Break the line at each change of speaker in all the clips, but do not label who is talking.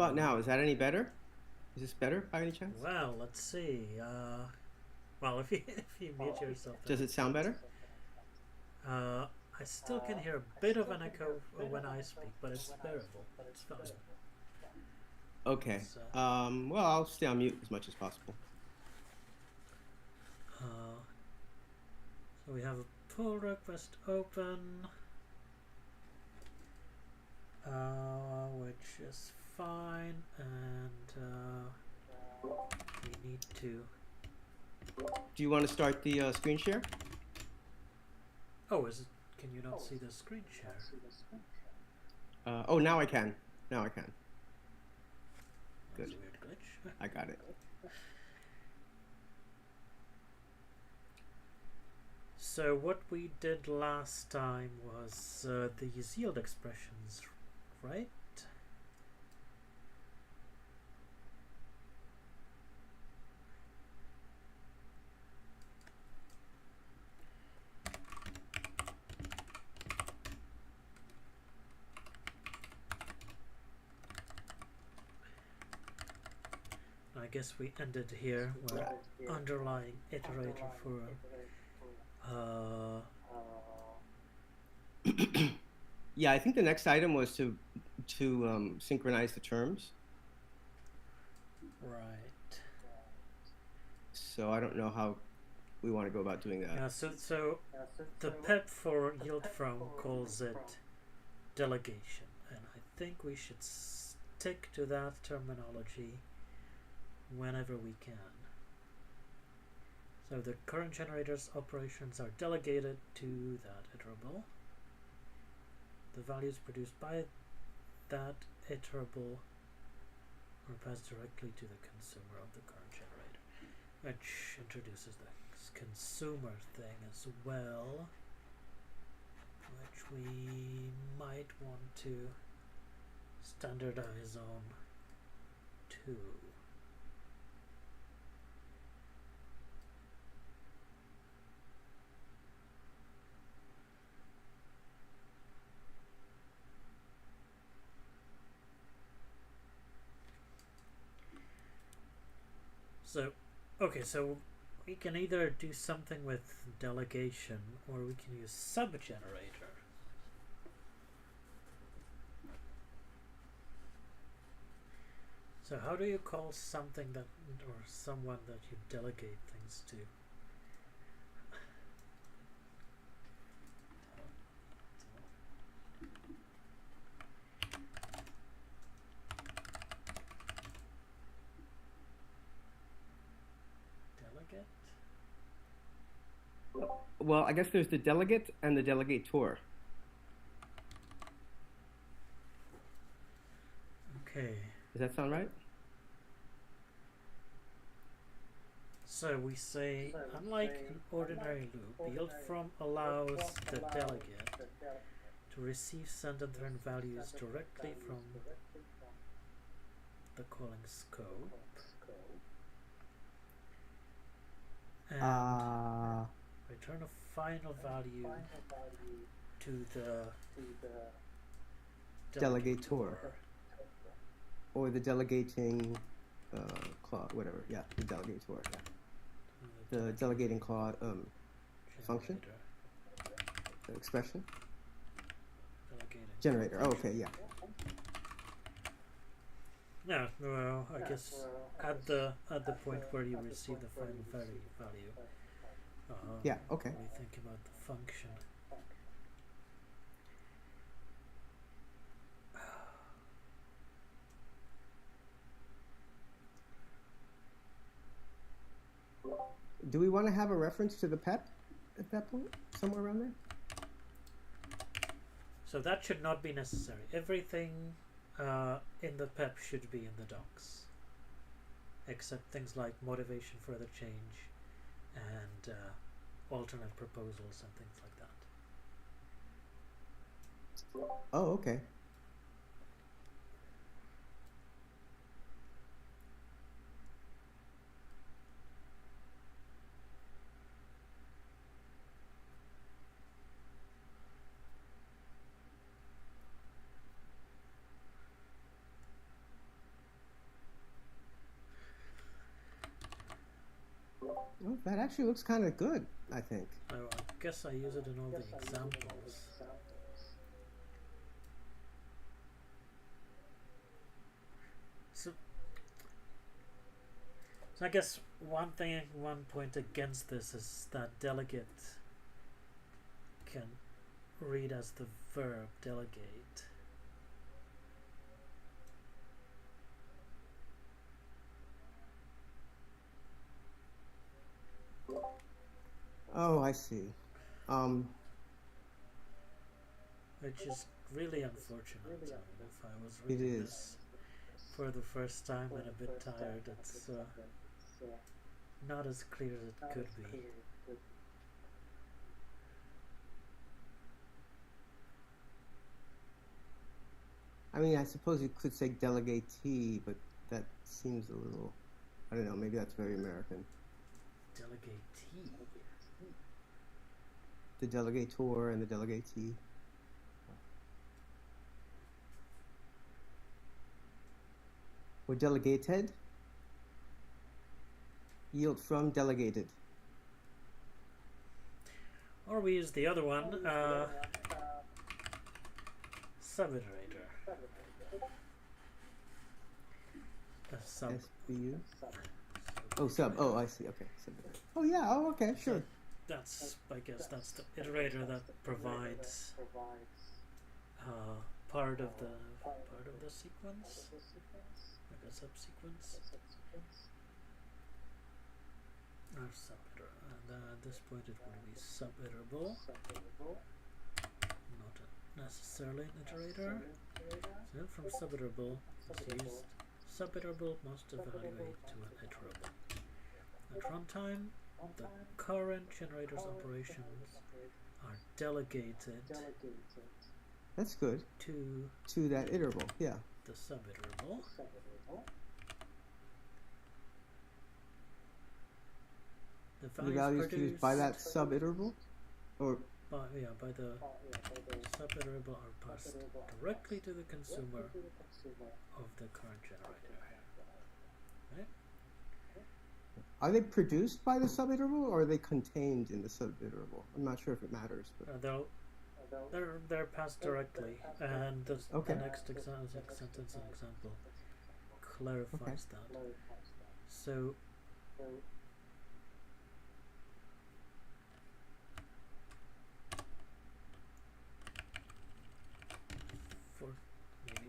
about now? Is that any better? Is this better by any chance?
Well, let's see. Well, if you if you mute yourself, then
Does it
it's
sound
not.
better?
Uh, I still can hear a bit of an echo when I speak, but it's bearable. It's fine.
Okay.
So,
Well, I'll stay on mute as much as possible.
uh, so we have a pull request open, which is fine, and we need to.
Do you want to start the screen share?
Oh, is it? Can you not see the screen share?
Oh, now I can. Now I can.
That's
Good.
a weird glitch.
I got it.
So what we did last time was these yield expressions, right? I guess we ended here where underlying iterator for
Yeah, I think the next item was to synchronize the terms.
right.
So I don't know how we want to go about doing that.
Yeah, so the PEP for yield from calls it delegation, and I think we should stick to that terminology whenever we can. So the current generator's operations are delegated to that iterable. The values produced by that iterable are passed directly to the consumer of the current generator, which introduces the consumer thing as well, which we might want to standardize on too. So, okay, so we can either do something with delegation or we can use subgenerator. So how do you call something that, or someone that you delegate things to? Delegate?
Well, I guess there's the delegate and the delegator.
Okay.
Does that sound right?
So we say, unlike an ordinary loop, yield from allows the delegate to receive, send, and return values directly from the calling scope, and return a final value to the
delegator. Or the delegating clause, whatever. Yeah, the delegator. Yeah. The delegating clause function, the expression, generator. Oh, okay, yeah.
Yeah, well, I guess at the point where you receive the final value.
Yeah. Okay.
We think about the function.
Do we want to have a reference to the PEP at that point, somewhere around there?
So that should not be necessary. Everything in the PEP should be in the docs, except things like motivation for the change and alternate proposals and things like that.
Oh, okay. Oh, that actually looks kind of good, I think.
I guess I use it in all the examples. So I guess one point against this is that delegate can read as the verb delegate.
Oh, I see.
Which is really unfortunate. I mean, if I was
It
reading
is.
this for the first time and a bit tired, it's not as clear as it could be.
I mean, I suppose you could say delegatee, but that seems a little, I don't know, maybe that's very American.
Delegatee?
The delegator and the delegatee. Or delegated? Yield from delegated.
Or we use the other one, subiterator.
SBU? Oh, sub. Oh, I see. Okay. Subiterator. Oh, yeah. Oh, okay. Sure.
So I guess that's the iterator that provides part of the sequence, like a subsequence. Or subiter, and at this point it would be subiterable, not necessarily an iterator. So from subiterable is used. Subiterable must evaluate to an iterable. At runtime, the current generator's operations are delegated.
That's good. To that iterable, yeah.
The subiterable. The
values produced by that subiterable, or
by the subiterable are passed directly to the consumer of the current generator. Right?
Are they produced by the subiterable, or are they contained in the subiterable? I'm not sure if it matters. But
they're passed directly, and the next sentence and example clarifies that. So.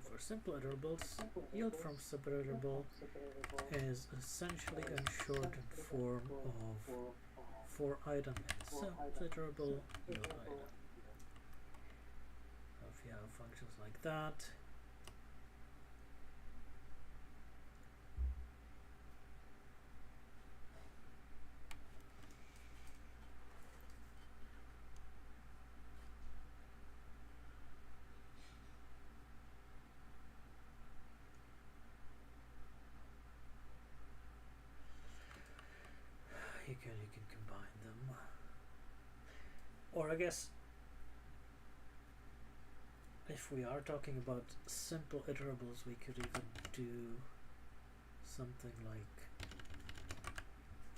For simple iterables, yield from subiterable is essentially a shortened form of for item in subiterable yield item. If you have functions like that, you can combine them. Or I guess if we are talking about simple iterables, we could even do something like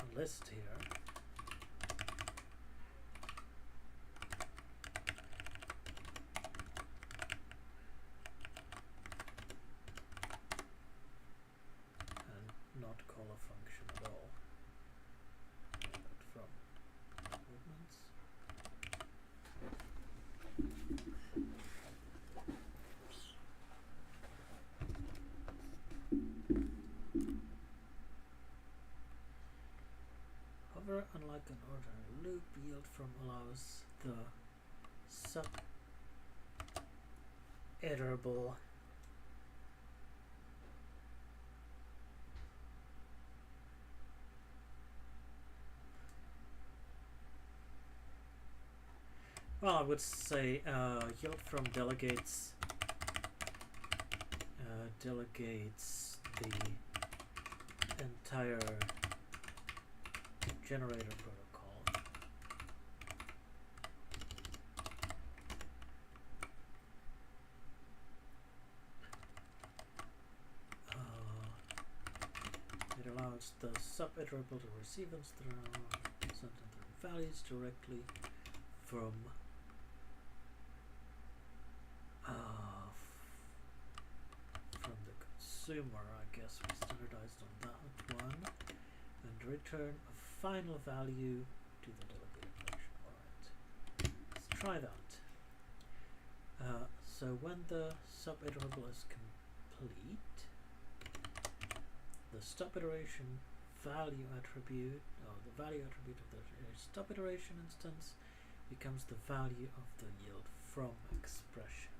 a list here. And not call a function at all. From movements. However, unlike an ordinary loop, yield from allows the sub-iterable well, I would say yield from delegates the entire generator protocol. It allows imports the sub-iterable to receive values directly from the consumer. I guess we standardized on that one, and return a final value to the delegated function. Alright, let's try that. So when the sub-iterable is complete, the stop iteration value attribute, the value attribute of the stop iteration instance becomes the value of the yield from expression.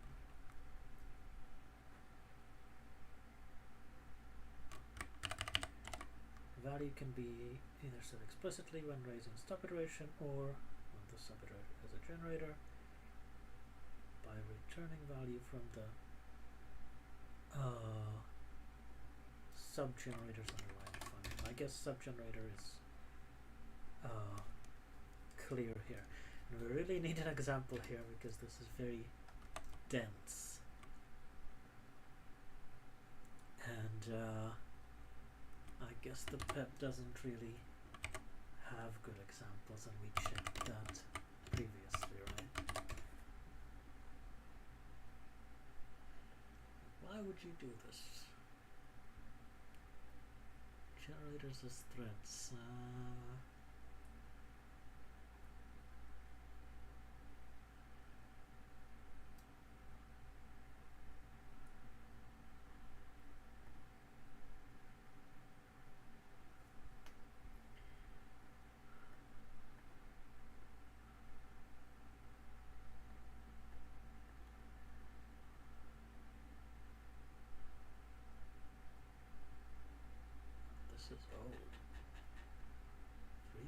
The value can be either set explicitly when raising stop iteration or when the sub iterator is a generator by returning value from the sub-generators underlying function. I guess sub-generator is clear here. And we really need an example here because this is very dense. And I guess the PEP doesn't really have good examples, and we checked that previously, right? Why would you do this? Generators as threads. This is old. 3.3.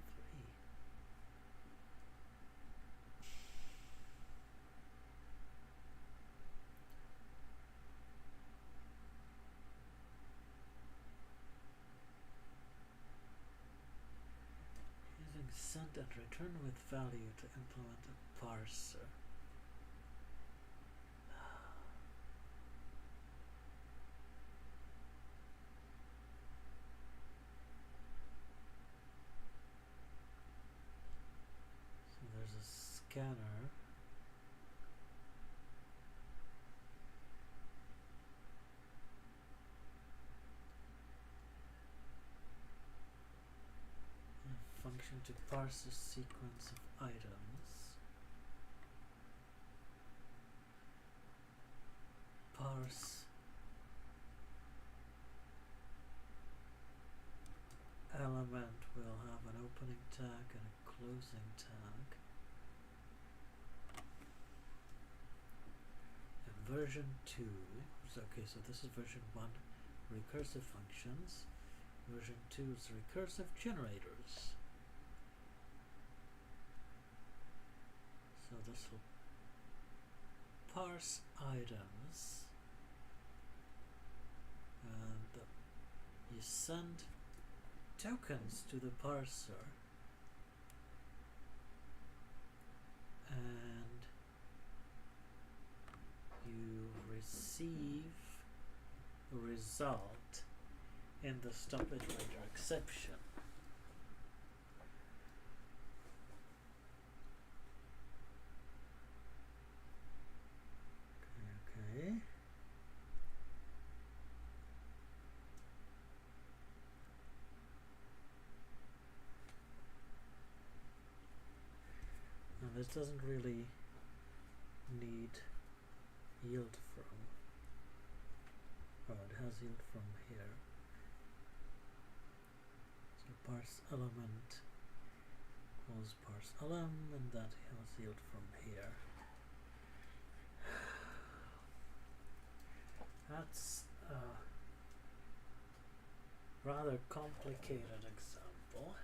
Using send and return with value to implement a parser. So there's a scanner. Function to parse a sequence of items. Parse element will have an opening tag and a closing tag. And version 2, okay, so this is version 1, recursive functions. Version 2 is recursive generators. So this will parse items, and you send tokens to the parser, and you receive a result in the stop iterator exception. Okay. Now this doesn't really need yield from. Oh, it has yield from here. So parse element equals parse elem, and that has yield from here. That's a rather complicated example.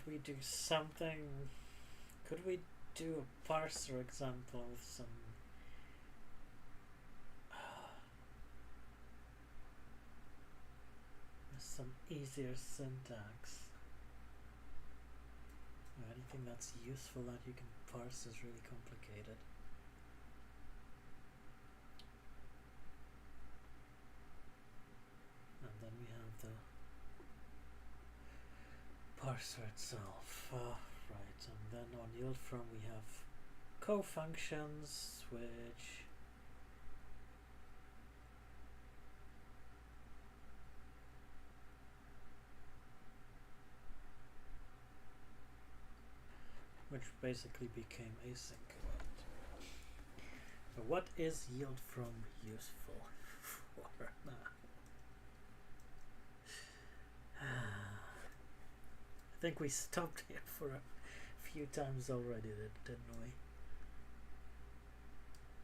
we do something? Could we do a parser example with some easier syntax? Or anything that's useful that you can parse is really complicated. And then we have the parser itself. Right, and then on yield from we have co-functions which basically became async. But what is yield from useful for? I think we stopped here for a few times already, didn't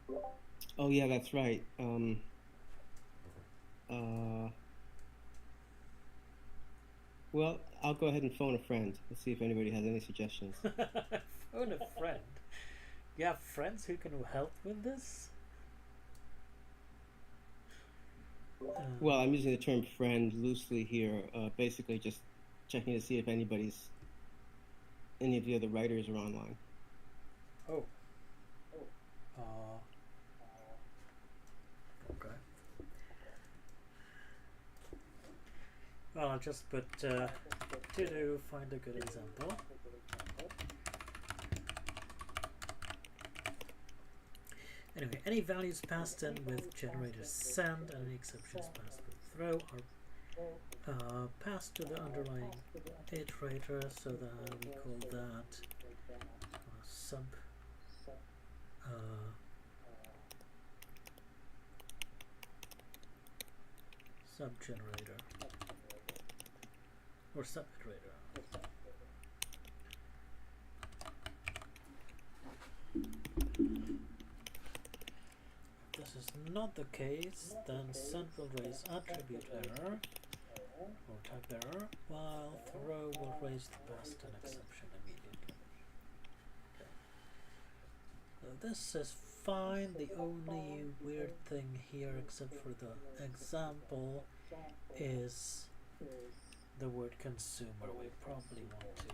we?
Oh yeah, that's right. Well, I'll go ahead and phone a friend. Let's see if anybody has any suggestions.
Phone a friend. You have friends who can help with this?
Well, I'm using the term friend loosely here. Basically, just checking to see if any of the other writers are online.
Oh. Okay. Well, I'll just put to do find a good example. Anyway, any values passed in with generator send and any exceptions passed with throw are passed to the underlying iterator, so that we call that sub generator or sub iterator. If this is not the case, then send will raise attribute error or type error, while throw will raise the passed in exception immediately. Okay. So this is fine. The only weird thing here, except for the example, is the word consumer. We probably want to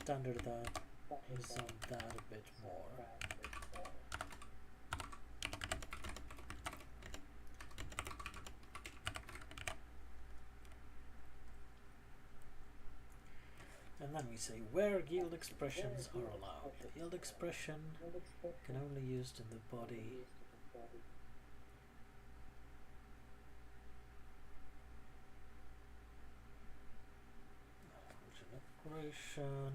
standardize on that a bit more. And then we say where yield expressions are allowed. The yield expression can only be used in the body operation.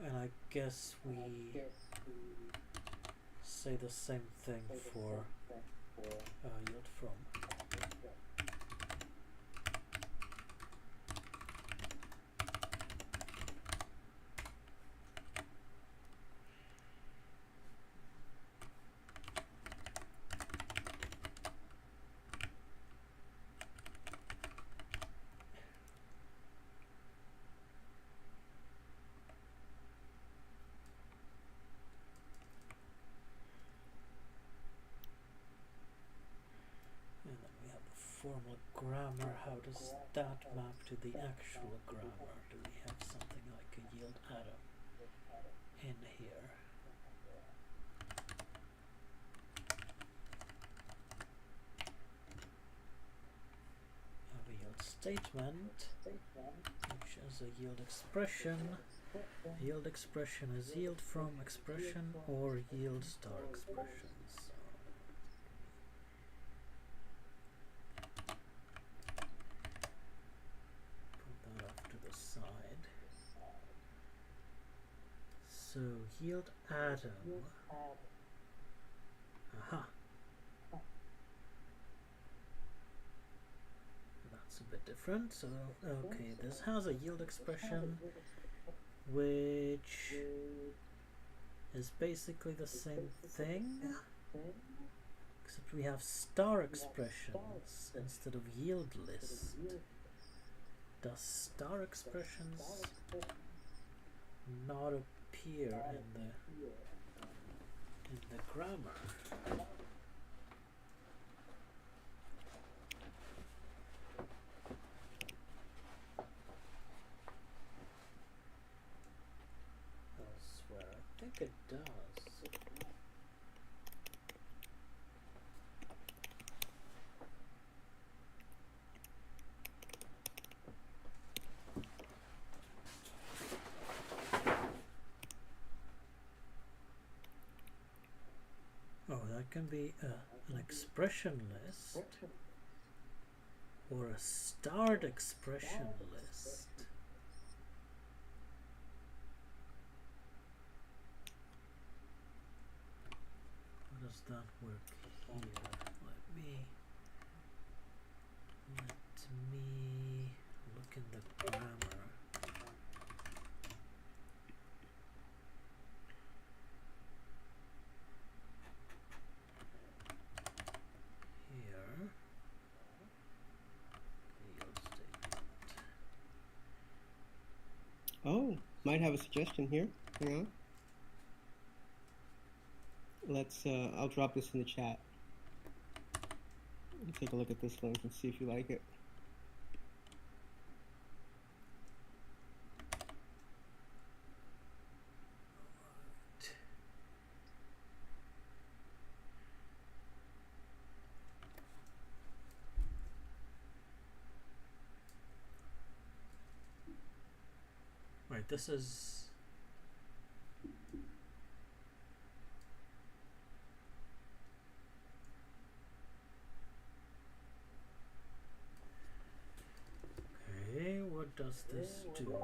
And I guess we say the same thing for yield from. Formal grammar, how does that map to the actual grammar? Do we have something like a yield atom in here? Have a yield statement, which is a yield expression. A yield expression is yield from expression or yield star expressions. So yield atom. Aha. That's a bit different. So okay, this has a yield expression which is basically the same thing, Except we have star expressions instead of yield list. Does star expressions not appear in the grammar? Elsewhere, I think it does. Oh, that can be an expression list or a starred expression list. How does that work here? Let me look in the grammar.
Oh, might have a suggestion here. Hang on. Let's, I'll drop this in the chat. Take a look at this link and see if you like it.
Right, this is okay. What does this do?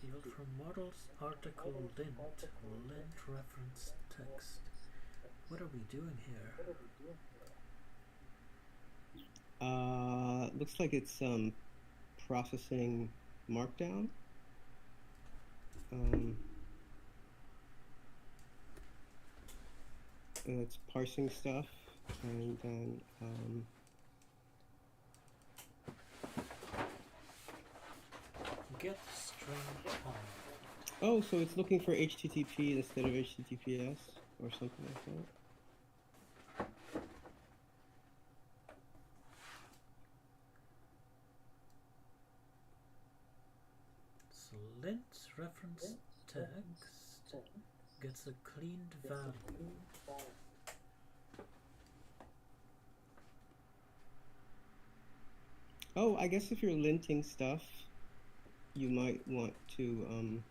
Yield from models, article, lint reference text. What are we doing here?
Looks like it's processing Markdown. It's parsing stuff, and then
get string on.
Oh, so it's looking for HTTP instead of HTTPS or something like that.
So lint reference text gets a cleaned value.
Oh, I guess if you're linting stuff, you might want to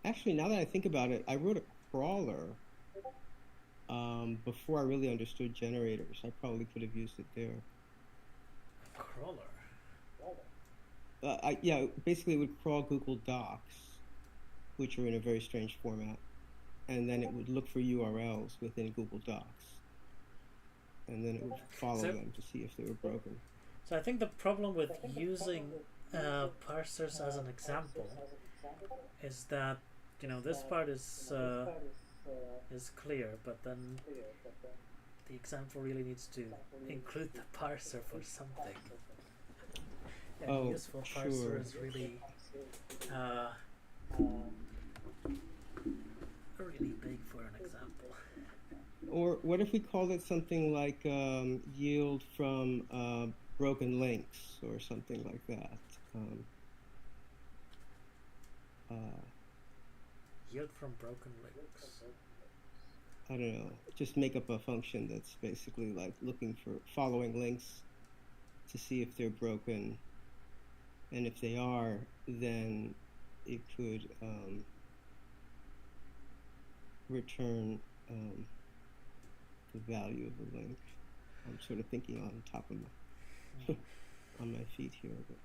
actually, now that I think about it, I wrote a crawler before I really understood generators. I probably could have used it there.
A crawler?
Yeah, basically it would crawl Google Docs, which are in a very strange format, and then it would look for URLs within Google Docs, and then it would follow them to see if they were broken.
So I think the problem with using parsers as an example is that, you know, this part is clear, but then the example really needs to include the parser for something. And a useful parser is really really big for an example.
Or what if we called it something like yield from broken links or something like that?
Yield from broken links.
I don't know. Just make up a function that's basically like looking for following links to see if they're broken, and if they are, then it could return the value of the link. I'm sort of thinking on top of my on my feet here, but.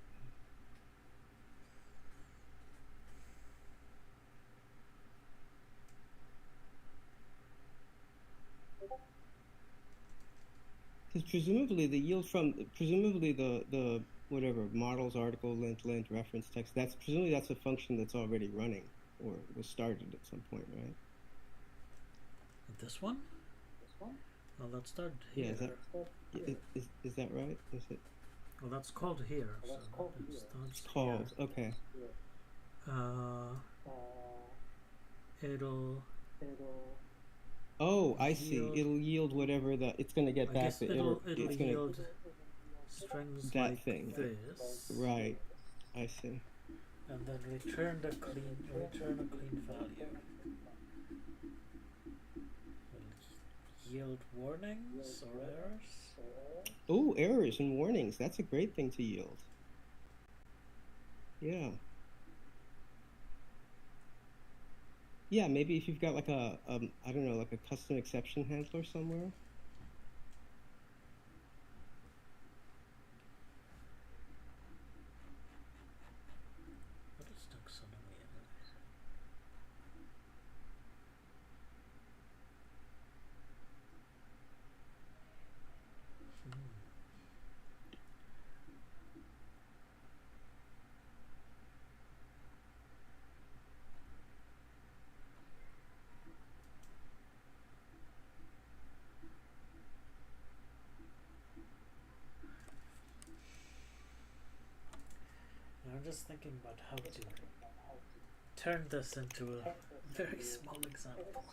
Because presumably the yield from the whatever models, article, lint reference text, that's a function that's already running or was started at some point, right?
This one? Well, let's start
Yeah,
here.
is that right? Is it?
Well, that's called here. So
It's called.
here.
Okay.
It'll.
Oh, I see. It'll yield whatever it's going to get back.
It'll yield strings
that
like
thing.
this.
Right. I see.
And then return a clean value. Yield warnings or errors.
Oh, errors and warnings. That's a great thing to yield. Yeah. Yeah, maybe if you've got like I don't know, like a custom exception handler somewhere.
What is taxonomy I'm just thinking about how to turn this into a very small example.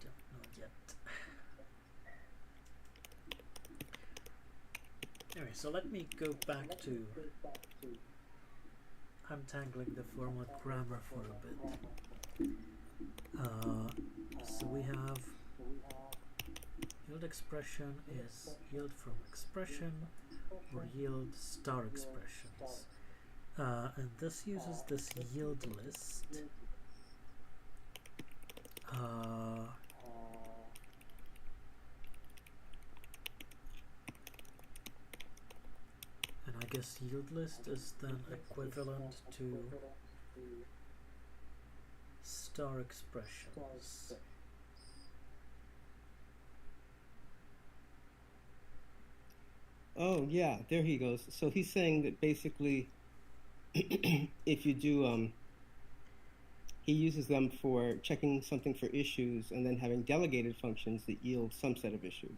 Don't know yet. Anyway, so let me go back to untangling the formal grammar for a bit. So we have yield expression is yield from expression or yield star expressions. And this uses this yield list. And I guess yield list is then equivalent to star expressions.
Oh, yeah, there he goes. So he's saying that basically if you do he uses them for checking something for issues and then having delegated functions that yield some set of issues.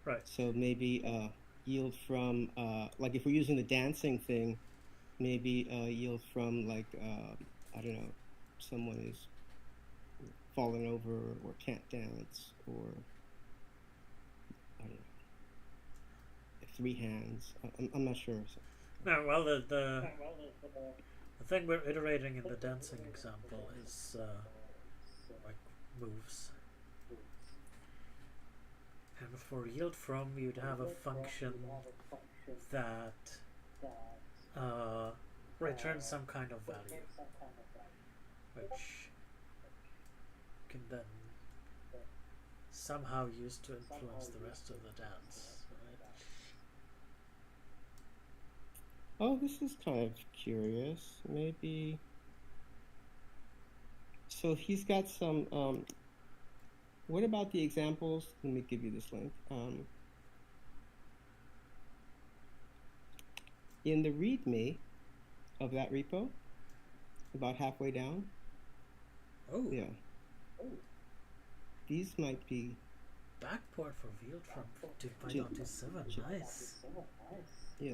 Right.
So maybe yield from like if we're using the dancing thing, maybe yield from like I don't know, someone is fallen over or can't dance, or I don't know, three hands. I'm not sure.
No, well, the thing we're iterating in the dancing example is like moves. And for yield from, you'd have a function that returns some kind of value, which can then somehow use to influence the rest of the dance.
Oh, this is kind of curious. Maybe. So he's got some. What about the examples? Let me give you this link. In the README of that repo, about halfway down.
Oh.
Yeah. These might be.
Backport for yield from 2.27. Nice.
Yeah.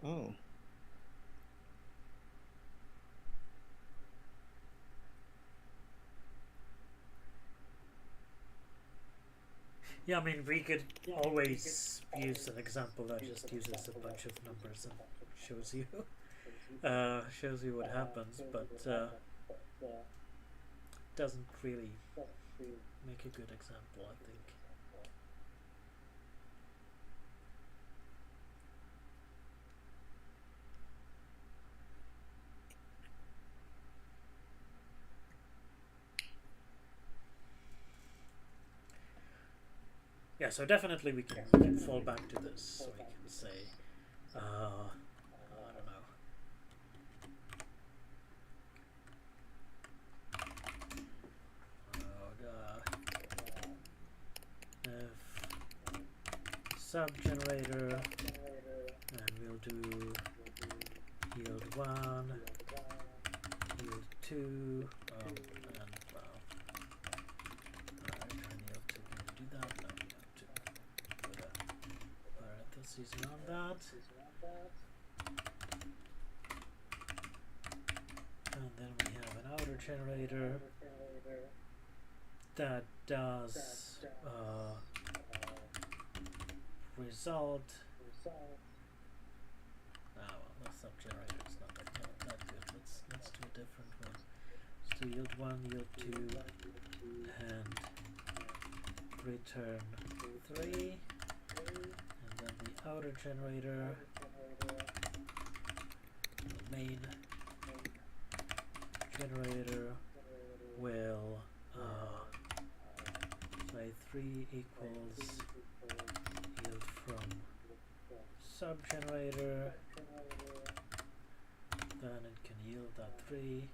Oh.
Yeah, I mean, we could always use an example that just uses a bunch of numbers and shows you what happens, but doesn't really make a good example, I think. Yeah, so definitely we can fall back to this. So we can say, I don't know. sub generator, and we'll do yield 1, yield 2, and well, return yield 2. Can we do that? No, we have to put a parentheses around that. And then we have an outer generator that does result. Well, the sub generator is not that good. Let's do a different one. Let's do yield 1, yield 2, and return 3. And then the outer generator, the main generator, will say 3 equals yield from sub generator, then it can yield that 3,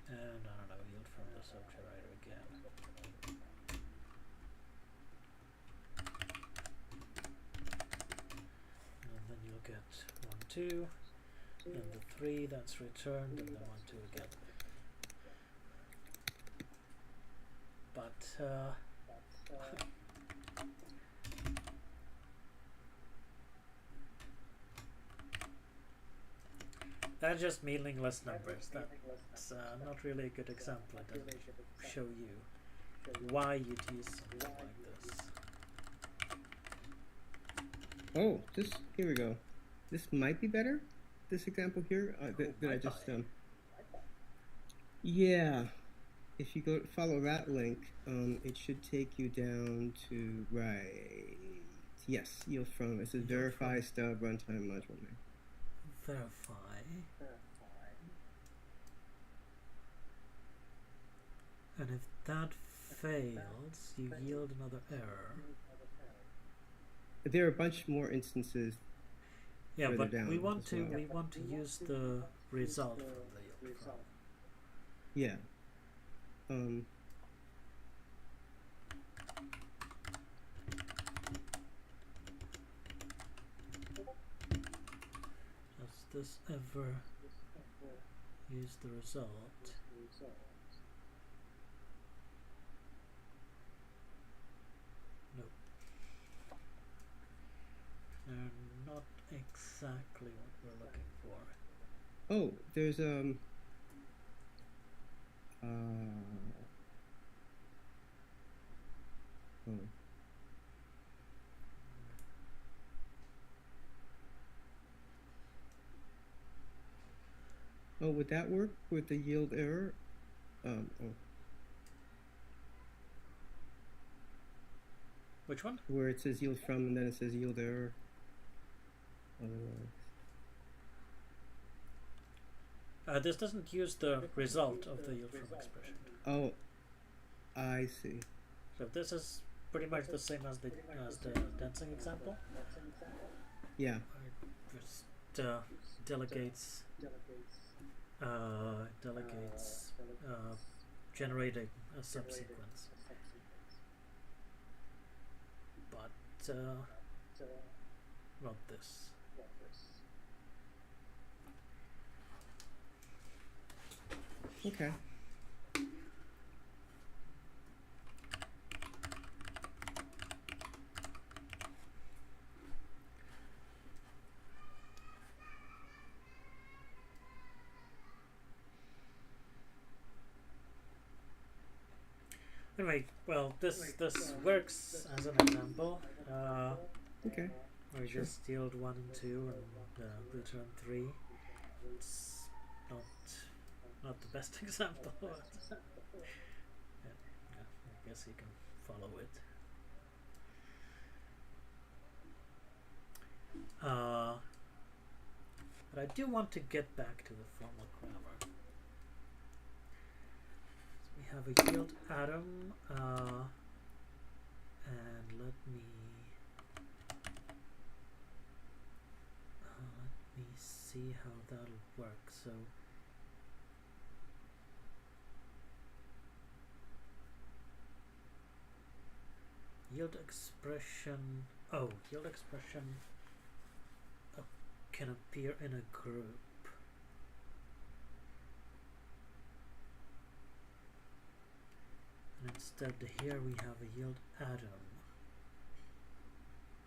and I don't know, yield from the sub generator again. And then you'll get 1, 2, then the 3 that's returned, and then 1, 2 again. But that's just meaningless numbers. That's not really a good example. It doesn't show you why you'd use something like this.
Oh, here we go. This might be better. This example here that I just yeah. If you go follow that link, it should take you down to yes, yield from. It says verify stub runtime module name.
Verify. And if that fails, you yield another error.
There are a bunch more instances.
Yeah, but we want to use the result from the yield from.
Yeah. Does this ever use the result? No. They're not exactly what we're looking for. Oh, there's Oh, would that work with the yield error?
Which one?
Where it says yield from and then it says yield error.
This doesn't use the result of the yield from expression.
Oh, I see.
So this is pretty much the same as the dancing example.
Yeah.
It just delegates generating a subsequence, but not this.
Okay.
Anyway, well, this works as an example.
Okay.
We just yield 1 and 2 and return 3. It's not the best example, but yeah, I guess you can follow it. But I do want to get back to the formal grammar. So we have a yield atom, and let me see how that'll work. So yield expression. Oh, yield expression can appear in a group. And instead here we have a yield atom,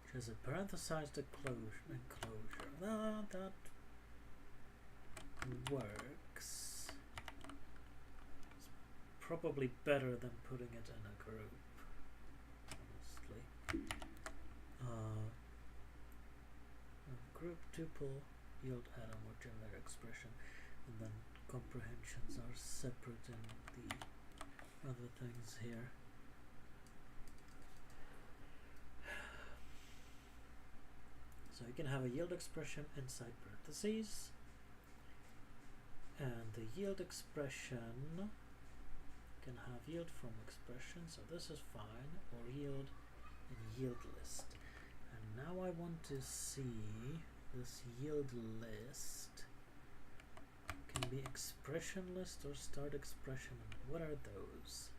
which has a parenthesized enclosure. That works. It's probably better than putting it in a group, honestly. Group tuple yield atom or generic expression, and then comprehensions are separate in the other things here. So you can have a yield expression inside parentheses, and the yield expression can have yield from expression, so this is fine, or yield in yield list. And now I want to see this yield list can be expression list or start expression. What are those?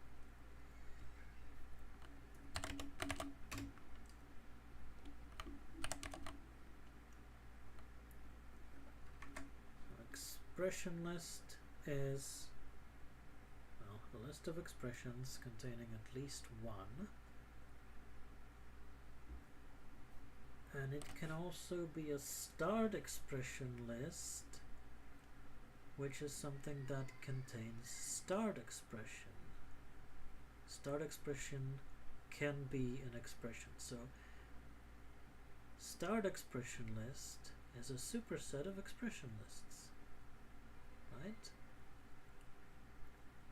Expression list is, well, the list of expressions containing at least one, and it can also be a start expression list, which is something that contains start expression. Start expression can be an expression, so start expression list is a superset of expression lists. Right?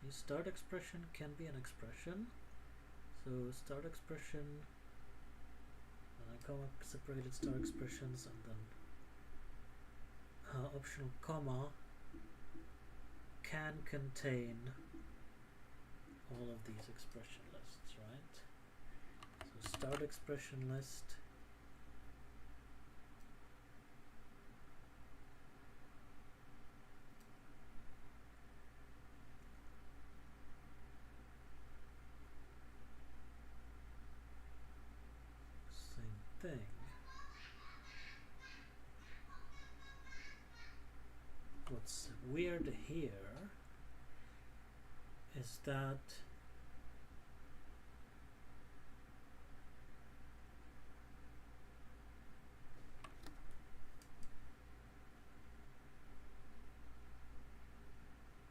The start expression can be an expression. So start expression, and I comma separated start expressions, and then optional comma can contain all of these expression lists, right? So start expression list thing. What's weird here is that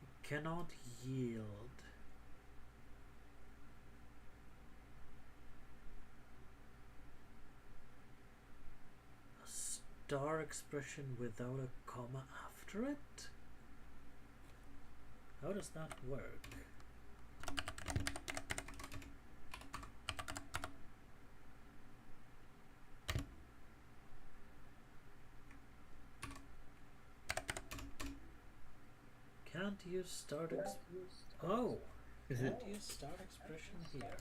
it cannot yield star expression without a comma after it? How does that work? Can't use start oh!
Is
Can't use start expression here.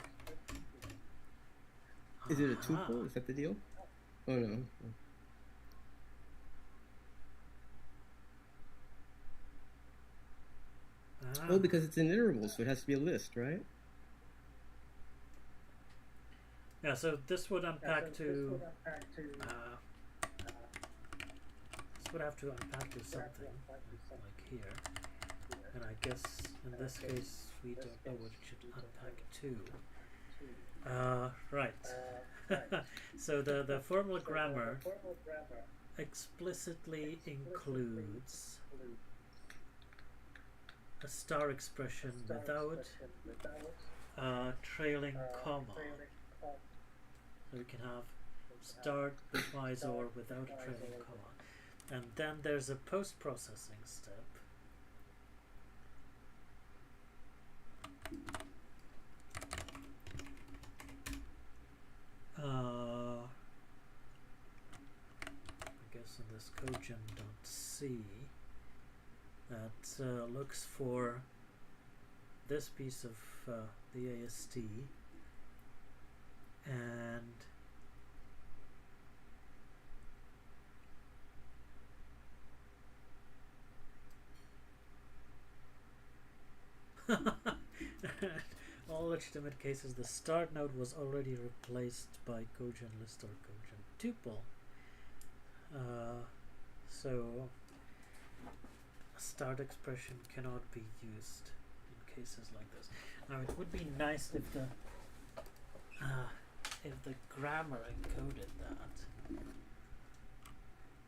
Is it a tuple? Is that the deal? Oh no. Oh, because it's an interval, so it has to be a list, right?
Yeah, so this would unpack to this would have to unpack to something like here, and I guess in this case we don't know what it should unpack to. Right. So the formal grammar explicitly includes a star expression without trailing comma. So we can have start bitwise or without a trailing comma. And then there's a post-processing step. I guess in this codegen.c that looks for this piece of the AST and all legitimate cases, the start node was already replaced by cogent list or cogent tuple. So a start expression cannot be used in cases like this. Now it would be nice if the grammar encoded that,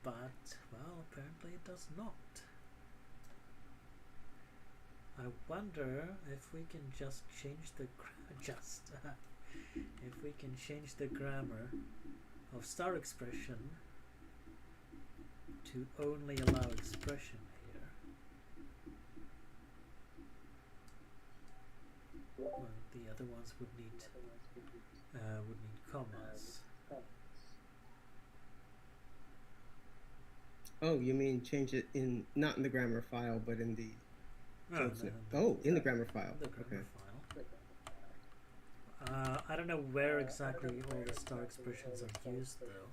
but well, apparently it does not. I wonder if we can just change the if we can change the grammar of star expression to only allow expression here. Well, the other ones would need commas.
Oh, you mean change it in not in the grammar file, but in the in the grammar file.
The grammar file. I don't know where exactly all the star expressions are used though.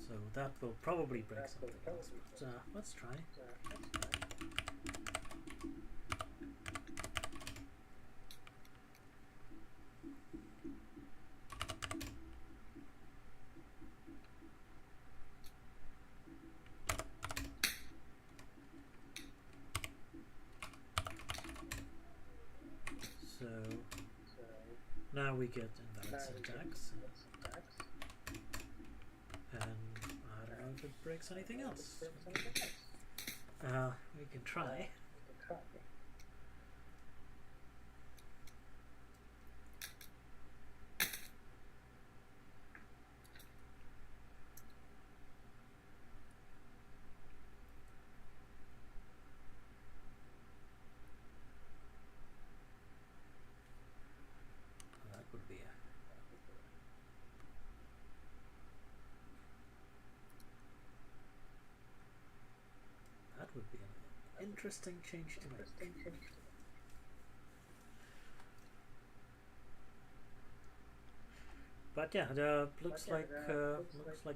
So that will probably break something else. But let's try. So now we get invalid syntax, and I don't know if it breaks anything else. We can try. That would be an interesting change to make. But yeah, looks like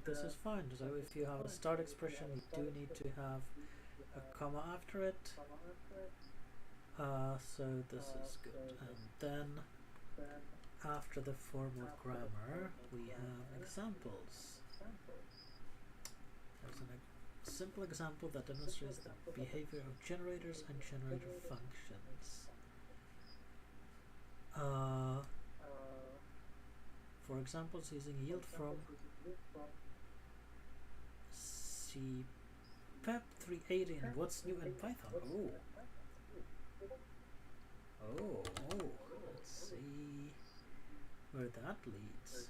this is fine. So if you have a start expression, you do need to have a comma after it. So this is good. And then after the formal grammar, we have examples. There's a simple example that demonstrates the behavior of generators and generator functions. For examples, using yield from CPEP 380 and what's new in Python. Oh, let's see where that leads.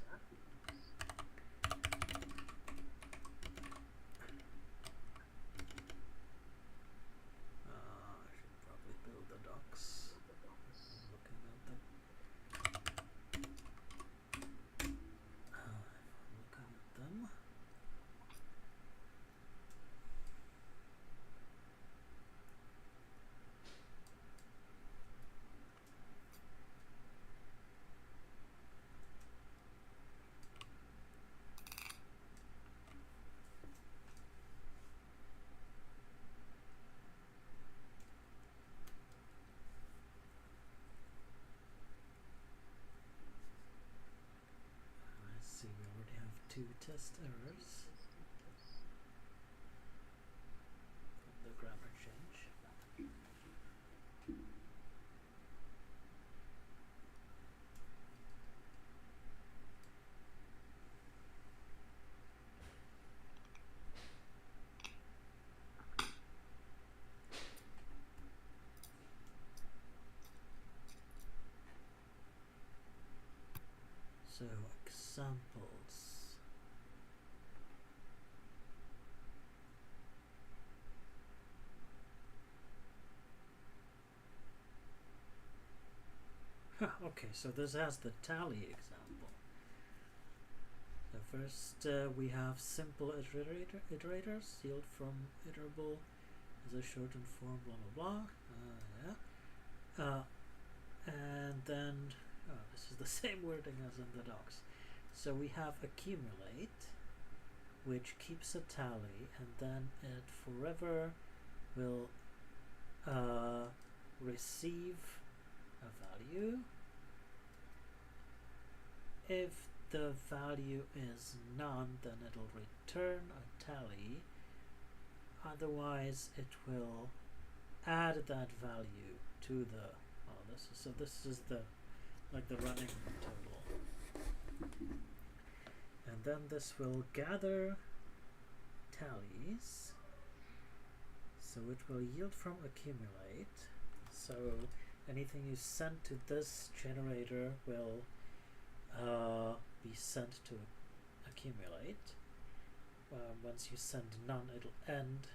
I should probably build the docs. I'm looking at them. I see we already have 2 test errors from the grammar change. So examples. Okay, so this has the tally example. So first we have simple iterators, yield from iterable is a shortened form, blah blah blah. And then this is the same wording as in the docs. So we have accumulate, which keeps a tally, and then it forever will receive a value. If the value is none, then it'll return a tally. Otherwise, it will add that value to the. This is the the running total, and then this will gather tallies. So it will yield from accumulate. So anything you send to this generator will be sent to accumulate. Once you send none, it'll end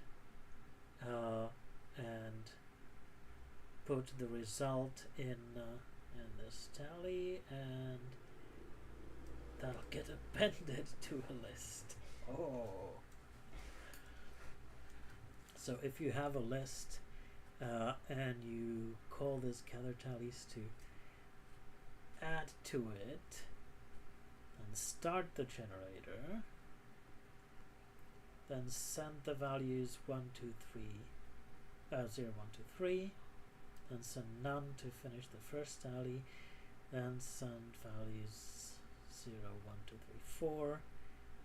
and put the result in this tally, and that'll get appended to a list. Oh. So if you have a list and you call this gather tallies to add to it and start the generator, then send the values 0, 1, 2, 3, then send none to finish the first tally, then send values 0, 1, 2, 3, 4,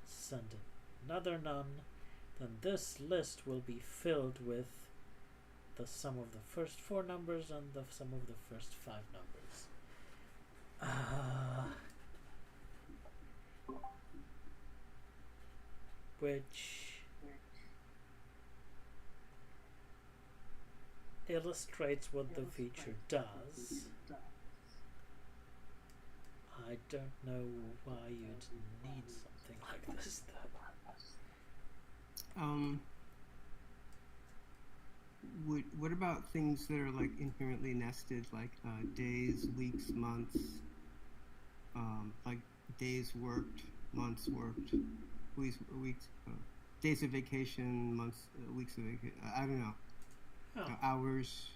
send another none, then this list will be filled with the sum of the first 4 numbers and the sum of the first 5 numbers. Which illustrates what the feature does. I don't know why you'd need something like this though.
What about things that are like inherently nested, like days, weeks, months, like days worked, months worked, weeks, days of vacation, months, weeks of vacation. I don't know.
Oh.
Hours.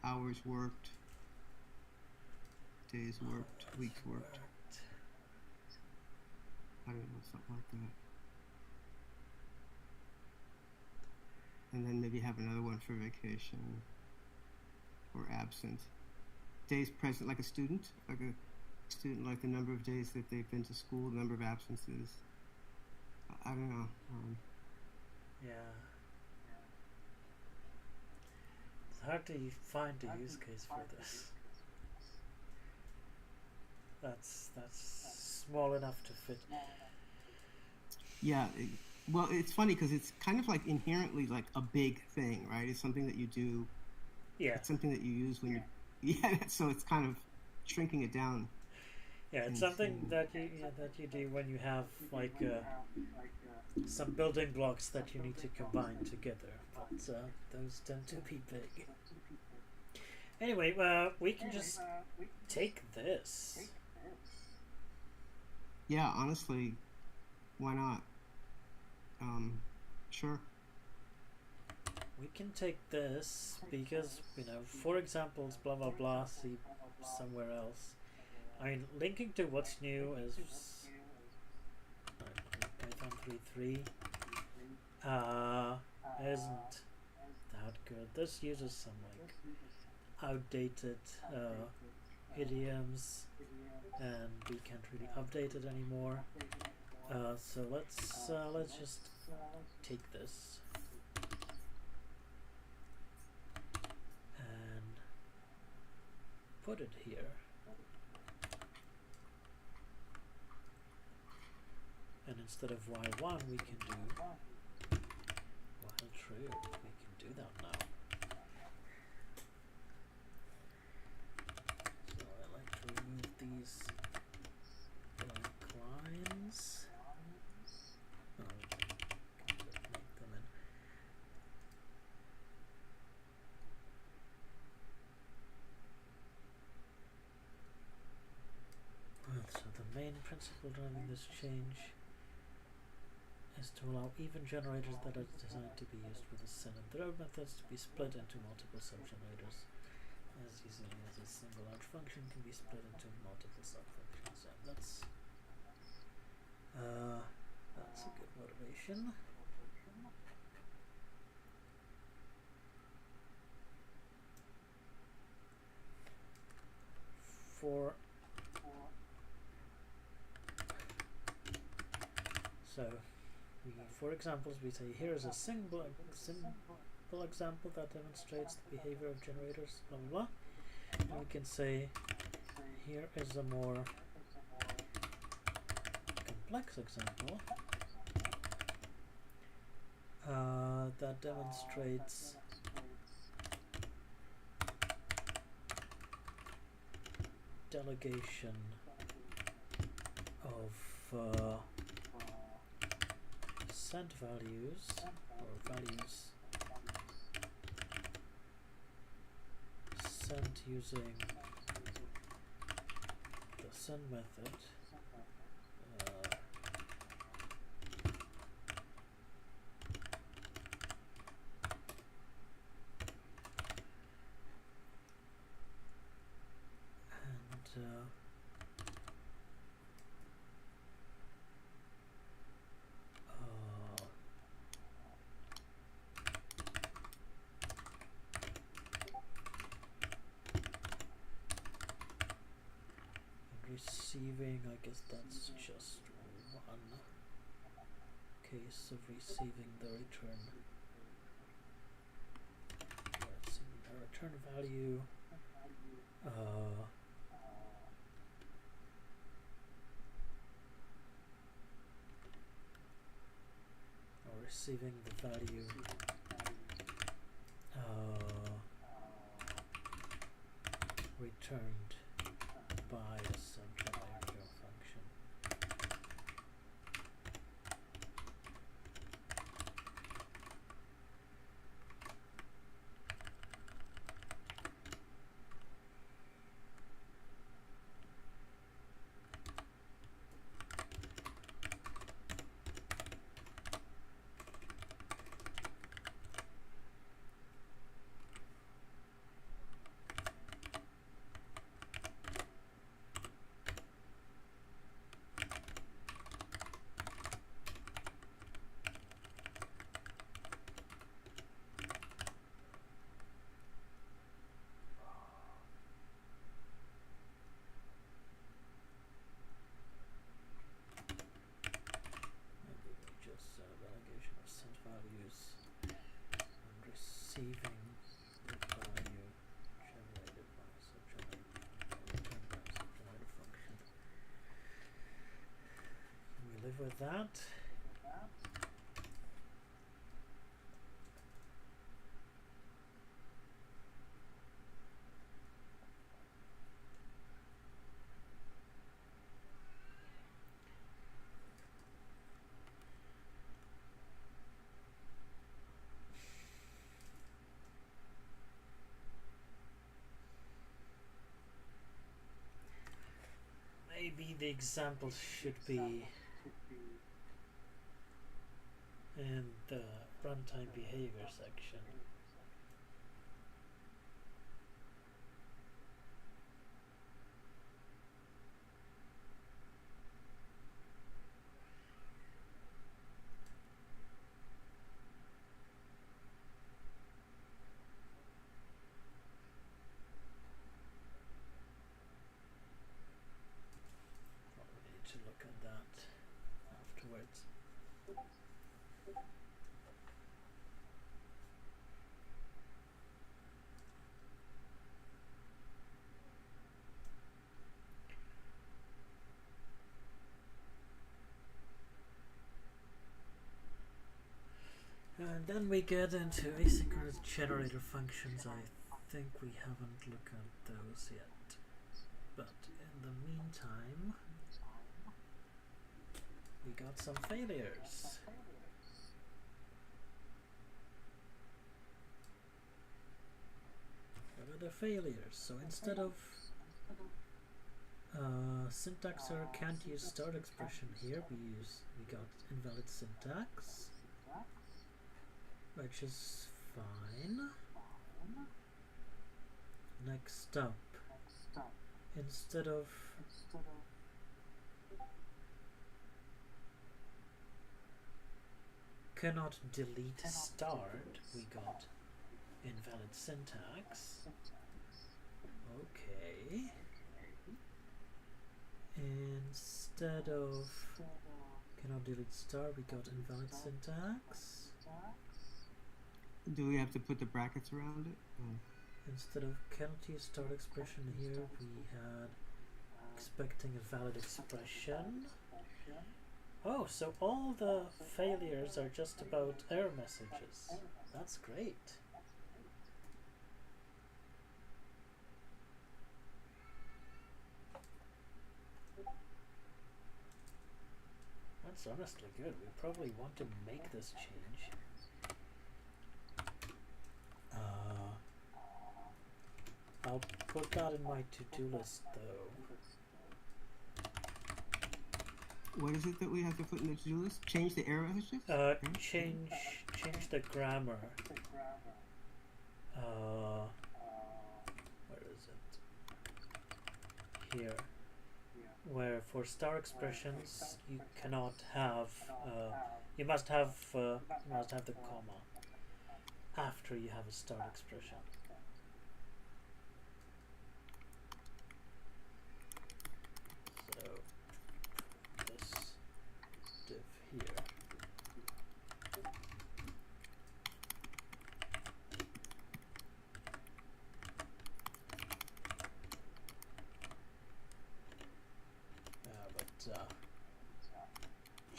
Hours worked, days worked, weeks worked. I don't know, something like that. And then maybe have another one for vacation or absent. Days present, like a student, like the number of days that they've been to school, the number of absences. I don't know.
Yeah. It's hard to find a use case for this. That's small enough to fit.
Yeah. Well, it's funny because it's kind of like inherently like a big thing, right? It's something that you do.
Yeah.
It's something that you use when you're. Yeah. So it's kind of shrinking it down.
Yeah, it's something that you do when you have like some building blocks that you need to combine together. But those tend to be big. Anyway, we can just take this.
Yeah, honestly, why not? Sure.
We can take this because, for examples, blah blah blah, see somewhere else. I mean, linking to what's new is Python 3.3 isn't that good. This uses some like outdated idioms, and we can't really update it anymore. So let's just take this and put it here. And instead of while 1, we can do while true. We can do that now. So I like to remove these blank lines. Oh, can just make them in. So the main principle driving this change is to allow even generators that are designed to be used with a set of throw methods to be split into multiple subgenerators as easily as a single large function can be split into multiple subfunctions. And That's a good motivation. For examples, we say here is a simple example that demonstrates the behavior of generators, blah blah blah. And we can say here is a more complex example that demonstrates delegation of sent values or values sent using the send method receiving, I guess that's just one case of receiving the return. Receiving a return value. Or receiving the value returned by a subgenerator function. Receiving the value generated by a subgenerator function. Can we live with that? Maybe the examples should be in the runtime behavior section. To look at that afterwards. And then we get into asynchronous generator functions. I think we haven't looked at those yet. But in the meantime, we got some failures. What are the failures? So instead of syntax error can't use start expression here, we got invalid syntax, which is fine. Next up, instead of cannot delete start, we got invalid syntax. Okay. Instead of cannot delete start, we got invalid syntax.
Do we have to put the brackets around it? Oh.
Instead of cannot use start expression here, we had expecting a valid expression. Oh, so all the failures are just about error messages. That's great. That's honestly good. We probably want to make this change. I'll put that in my to-do list though.
What is it that we have to put in the to-do list? Change the error messages?
Change the grammar. Where is it? Here. Where for star expressions you cannot have you must have the comma after you have a star expression. So this div here.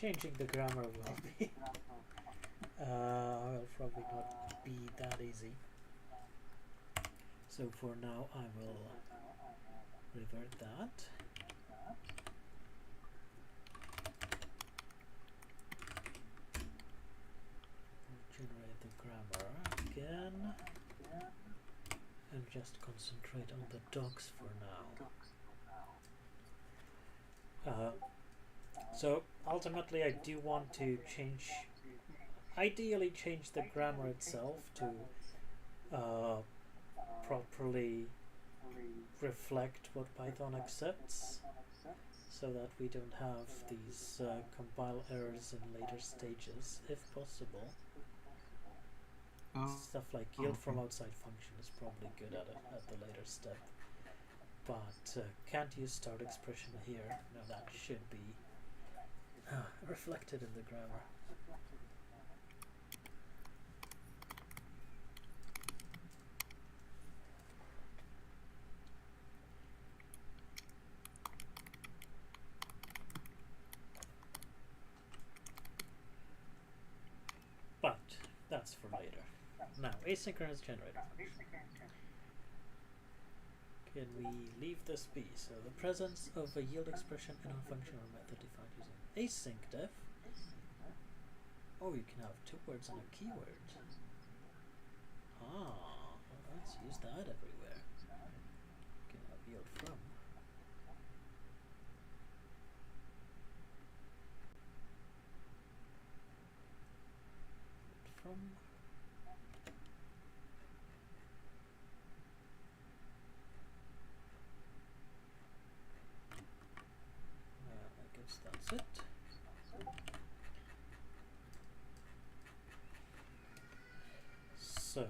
Changing the grammar will be will probably not be that easy. So for now I will revert that. Generate the grammar again and just concentrate on the docs for now. So ultimately I do want to ideally change the grammar itself to properly reflect what Python accepts, so that we don't have these compile errors in later stages if possible. Stuff like yield from outside function is probably good at the later step, but can't use start expression here. No, that should be reflected in the grammar. But that's for later. Now, asynchronous generator function. Can we leave this be? So the presence of a yield expression in a function or method defined using async def. Oh, you can have two words and a keyword. Ah, well, let's use that everywhere. You can have yield from. I guess that's it. So,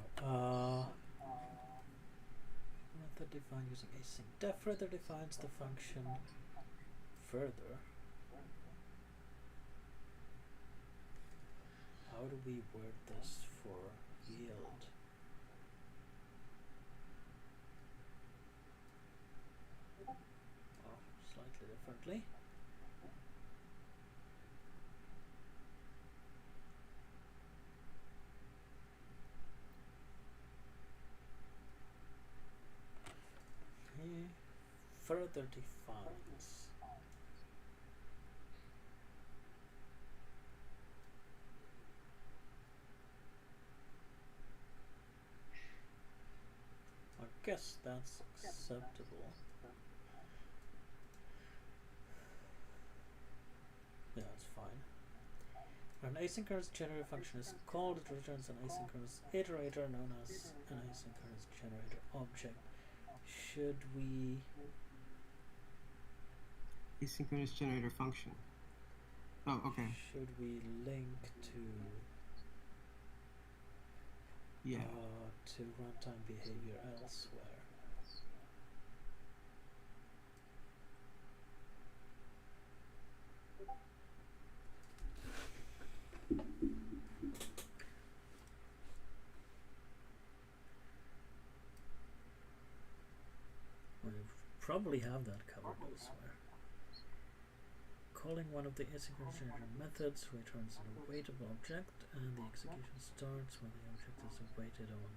method defined using async def further defines the function further. How do we word this for yield? Oh, slightly differently. Further defines. I guess that's acceptable. Yeah, that's fine. An asynchronous generator function is called. It returns an asynchronous iterator known as an asynchronous generator object. Should we...
Asynchronous generator function. Oh, okay.
Should we link to
Yeah.
To runtime behavior elsewhere. We probably have that covered elsewhere. Calling one of the asynchronous generator methods returns an awaitable object, and the execution starts when the object is awaited on.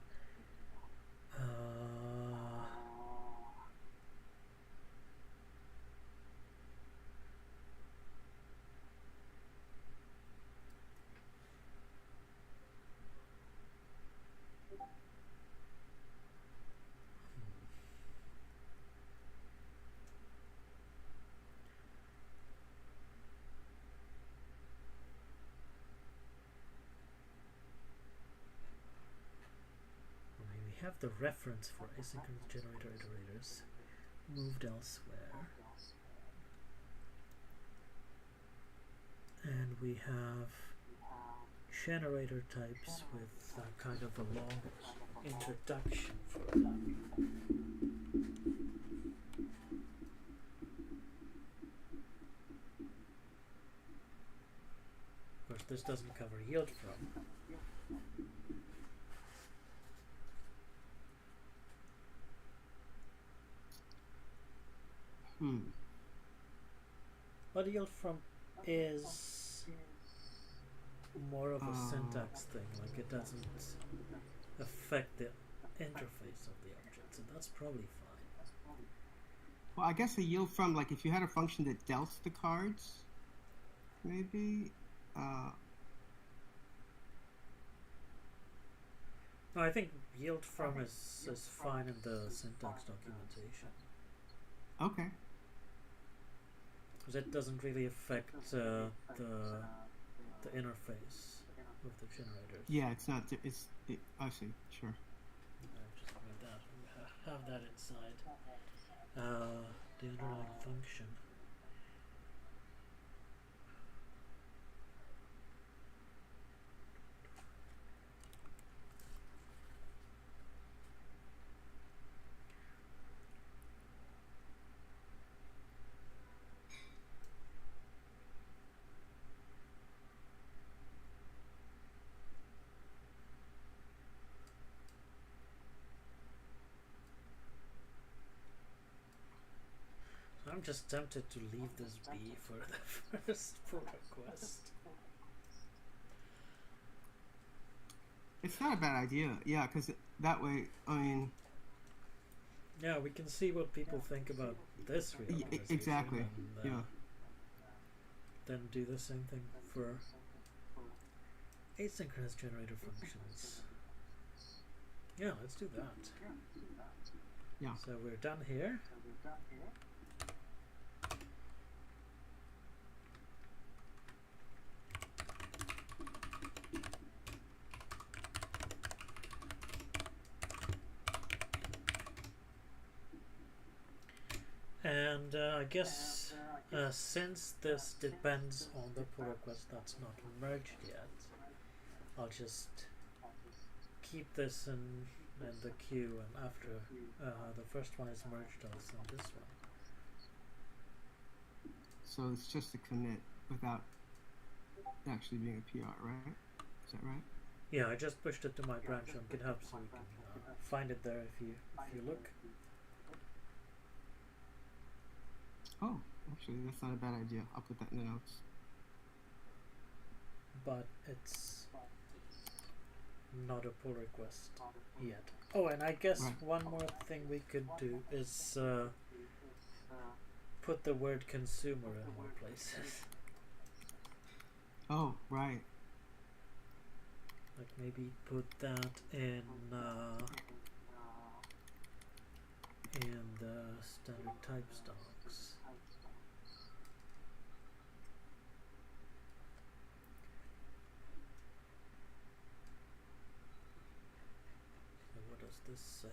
We have the reference for asynchronous generator iterators moved elsewhere, and we have generator types with kind of a long introduction for them. Of course, this doesn't cover yield from. But yield from is more of a syntax thing, like it doesn't affect the interface of the object, so that's probably fine.
Well, I guess a yield from, like if you had a function that dealt the cards, maybe.
No, I think yield from is fine in the syntax documentation.
Okay.
Because it doesn't really affect the interface of the generators.
Yeah, it's not. I see. Sure.
I've just made that. We have that inside the underlying function. I'm just tempted to leave this be for the first pull request.
It's not a bad idea. Yeah, because that way, I mean.
Yeah, we can see what people think about this reorganization.
Exactly.
And,
yeah.
Then do the same thing for asynchronous generator functions. Yeah, let's do that.
Yeah.
So we're done here. And I guess since this depends on the pull request that's not merged yet, I'll just keep this in the queue, and after the first one is merged, I'll send this one.
So it's just a commit without actually being a PR, right? Is that right?
Yeah, I just pushed it to my branch on GitHub, so you can find it there if you look.
Oh, actually, that's not a bad idea. I'll put that in the notes.
But it's not a pull request yet. Oh, and I guess one more thing we could do is put the word consumer in more places.
Oh, right.
Like maybe put that in the standard type stocks. So what does this say?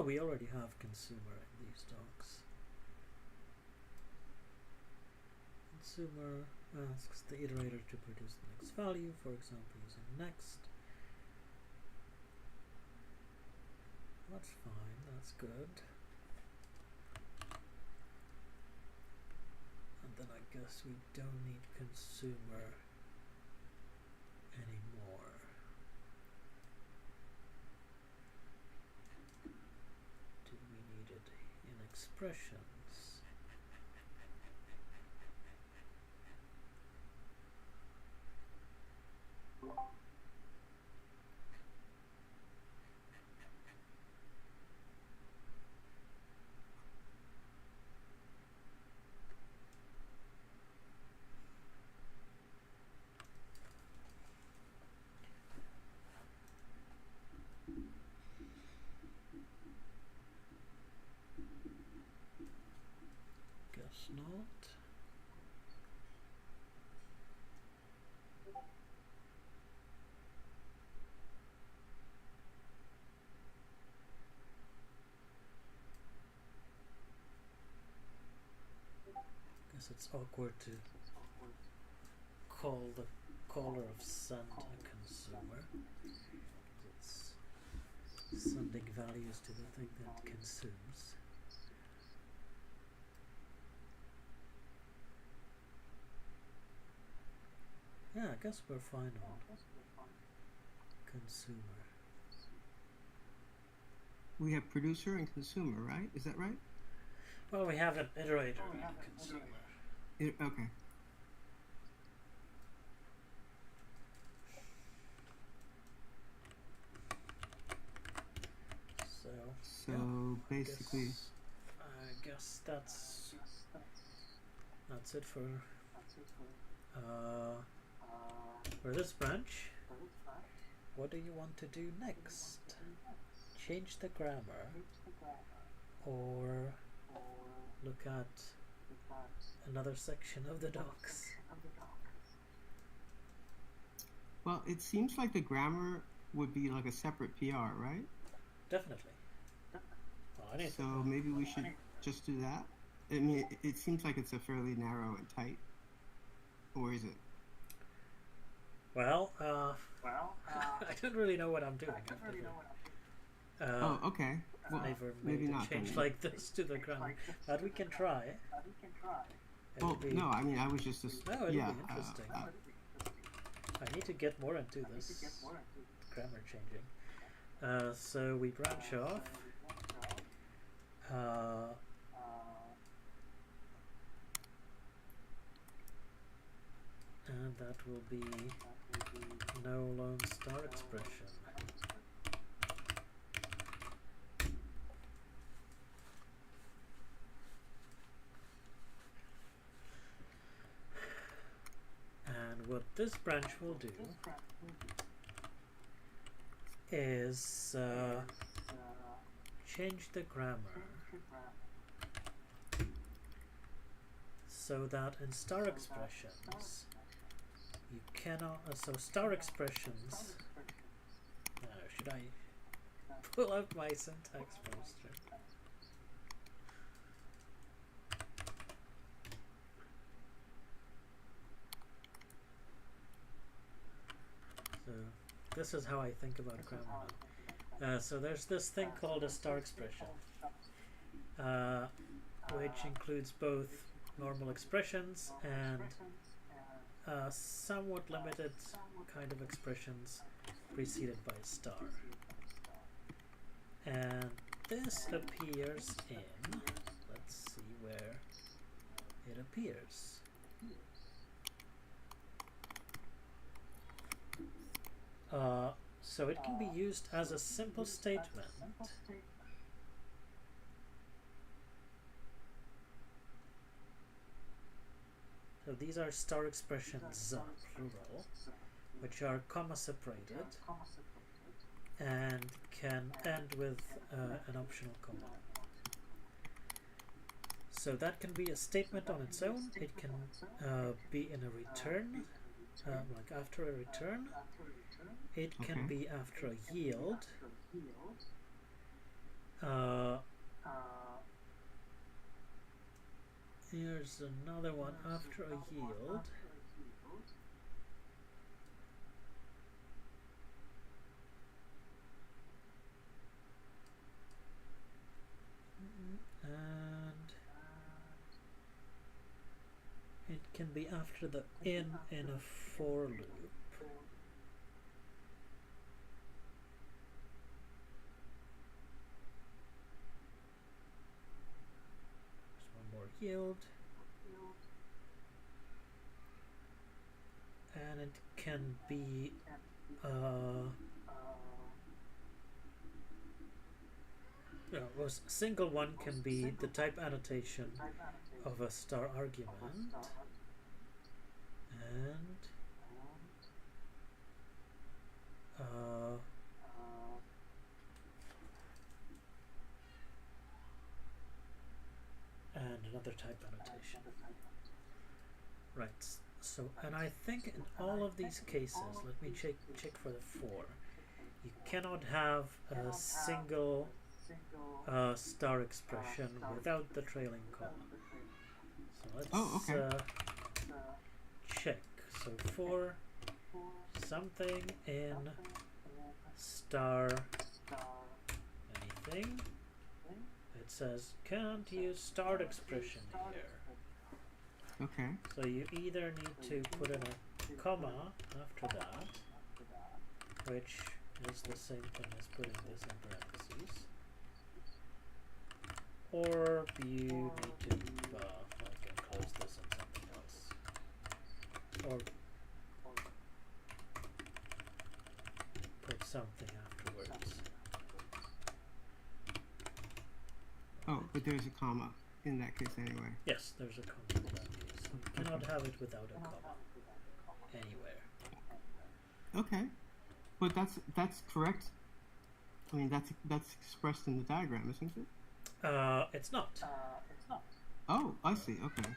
we already have consumer in these docs. Consumer asks the iterator to produce the next value, for example using next. That's fine, that's good. And then I guess we don't need consumer anymore. Do we need it in expressions? Guess not. Guess it's awkward to call the caller of send a consumer. It's sending values to the thing that consumes. Yeah, I guess we're fine on consumer.
We have producer and consumer, right? Is that right?
Well, we have an iterator and consumer.
Okay. So
yeah,
basically,
I guess that's it for this branch. What do you want to do next? Change the grammar, or look at another section of the docs?
well, it seems like the grammar would be like a separate PR, right?
Definitely. Well,
so maybe we should just do that. I mean, it seems like it's a fairly narrow and tight, or is it?
Well, I don't really know what I'm doing.
Oh, okay. Well,
never
maybe
made
not
a change
then.
like this to the grammar, but we can try.
Well, no, I mean, I was just
no, it'll
yeah.
be interesting. I need to get more into this grammar changing. So we branch off. And that will be no lone star expression. And what this branch will do is change the grammar so that in star expressions you cannot. So star expressions. Should I pull up my syntax poster? So this is how I think about grammar. So there's this thing called a star expression, which includes both normal expressions and somewhat limited kind of expressions preceded by a star. And this appears in, let's see where it appears. So it can be used as a simple statement. So these are star expressions, plural, which are comma separated and can end with an optional comma. So that can be a statement on its own. It can be in a return, like after a return. It can be after a yield, Uh, here's another one after a yield. And it can be after the in a for loop. There's one more yield. And it can be a single one can be the type annotation of a star argument, and another type annotation. Right. So, and I think in all of these cases, let me check for the for. You cannot have a single star expression without the trailing comma. So let's check. So for something in star anything, it says can't use star expression here.
Okay.
So you either need to put in a comma after that, which is the same thing as putting this in parentheses, or you need to like enclose this in something else, or put something afterwards.
Oh, but there's a comma in that case anyway.
Yes, there's a comma in that case. You cannot have it without a comma anywhere.
Okay, but that's correct. I mean, that's expressed in the diagram, isn't it?
It's not.
Oh, I see. Okay.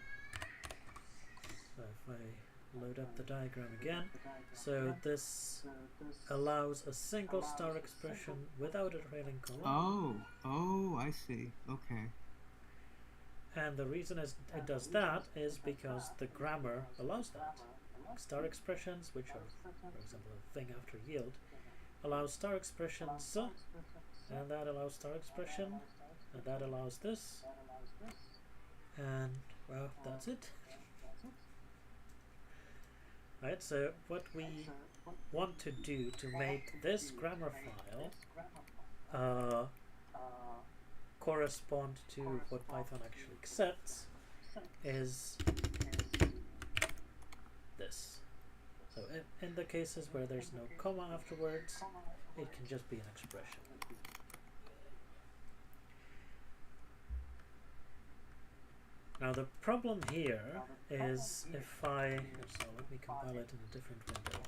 So if I load up the diagram again, so this allows a single star expression without a trailing comma.
Oh, I see. Okay.
And the reason it does that is because the grammar allows that. Star expressions, which are, for example, a thing after yield, allows star expressions, and that allows star expression, and that allows this, and well, that's it. Right, so what we want to do to make this grammar file correspond to what Python actually accepts is this. So in the cases where there's no comma afterwards, it can just be an expression. Now the problem here is if I, so let me compile it in a different window.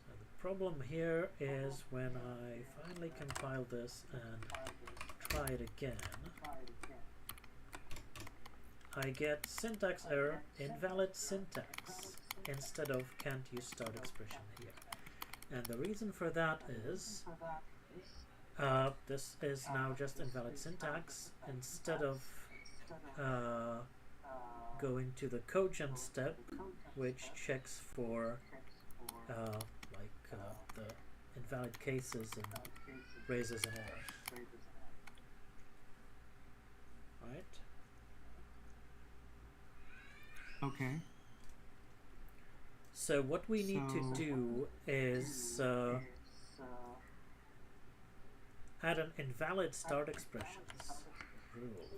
So the problem here is when I finally compile this and try it again, I get syntax error, invalid syntax, instead of can't use start expression here. And the reason for that is this is now just invalid syntax. Instead of going to the cogent step, which checks for the invalid cases and raises an error. Right?
Okay.
So what we need to do is add an invalid start expressions rule.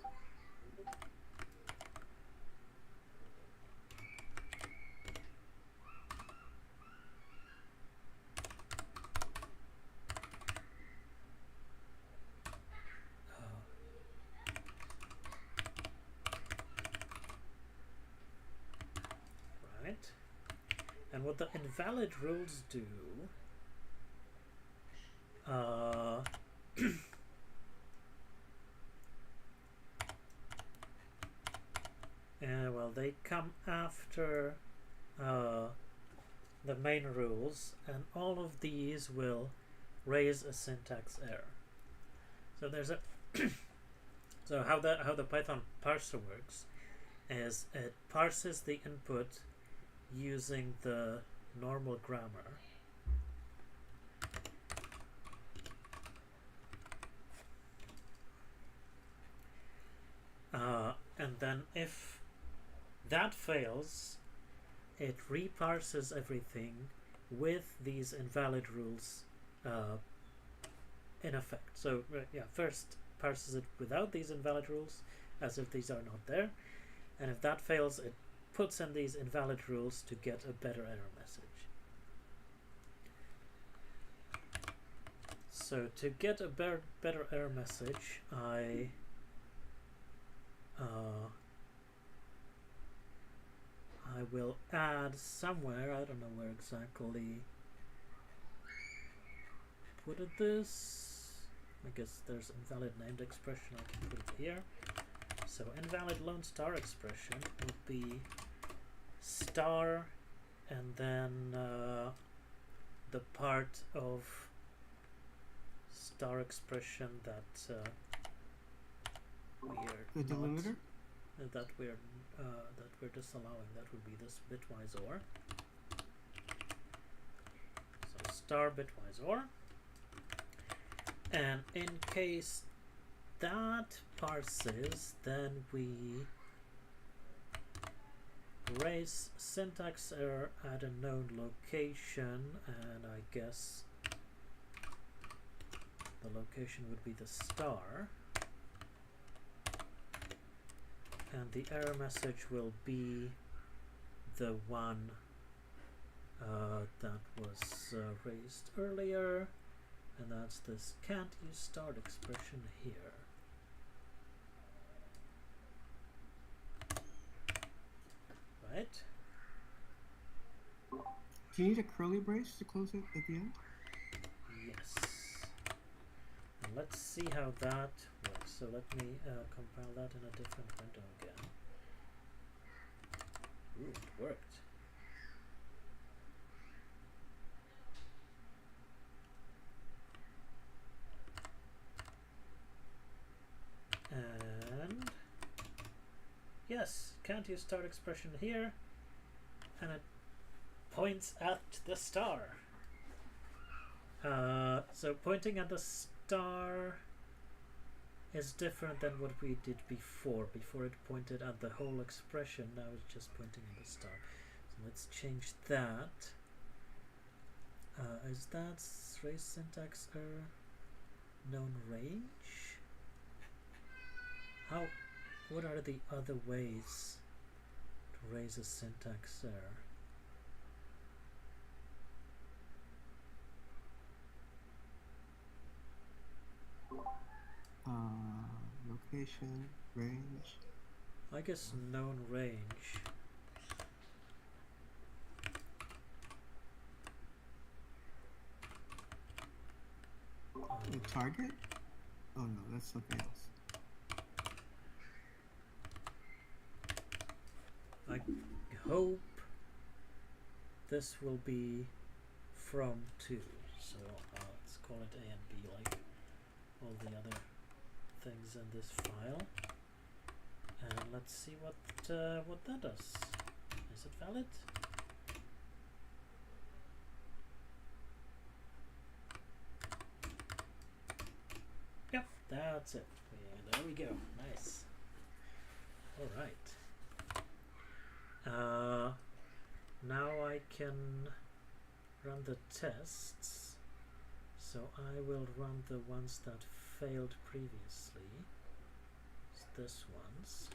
Right. And what the invalid rules do well, they come after the main rules, and all of these will raise a syntax error. So there's a so how the Python parser works is it parses the input using the normal grammar. And then if that fails, it reparses everything with these invalid rules in effect. So yeah, first parses it without these invalid rules, as if these are not there, and if that fails, it puts in these invalid rules to get a better error message. So to get a better error message, I will add somewhere, I don't know where exactly put it this. I guess there's invalid named expression, I can put it here. So invalid lone star expression would be star and then the part of star expression that
the delimiter?
That we're disallowing. That would be this bitwise OR. So star bitwise OR. And in case that parses, then we raise syntax error at a known location, and I guess the location would be the star. And the error message will be the one that was raised earlier, and that's this can't use start expression here. Right?
Do you need a curly brace to close it at the end?
Yes. And let's see how that works. So let me compile that in a different window again. Ooh, it worked. And yes, can't use start expression here, and it points at the star. So pointing at the star is different than what we did before. Before it pointed at the whole expression, now it's just pointing at the star. So let's change that. Is that raise syntax error known range? What are the other ways to raise a syntax error?
Location, range.
I guess known range.
The target? Oh no, that's something else.
I hope this will be from to. So let's call it A and B like all the other things in this file. And let's see what that does. Is it valid? Yep, that's it. Yeah, there we go. Nice. All right. Now I can run the tests. So I will run the ones that failed previously. It's this ones.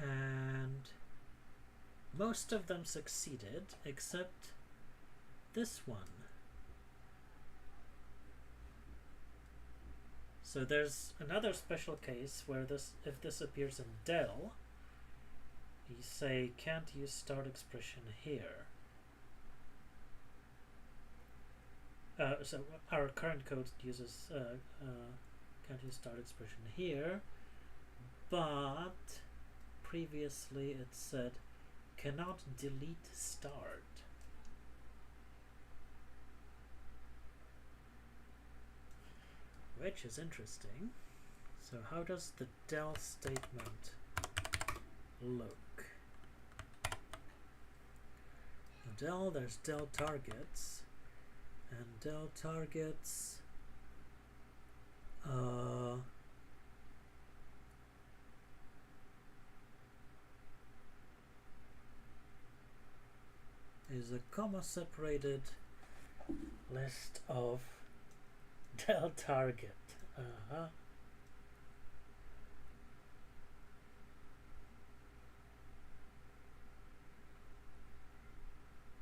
And most of them succeeded except this one. So there's another special case where if this appears in del, you say can't use start expression here. So our current code uses can't use start expression here, but previously it said cannot delete start. Which is interesting. So how does the del statement look? Del, there's del targets, and del targets is a comma separated list of del target.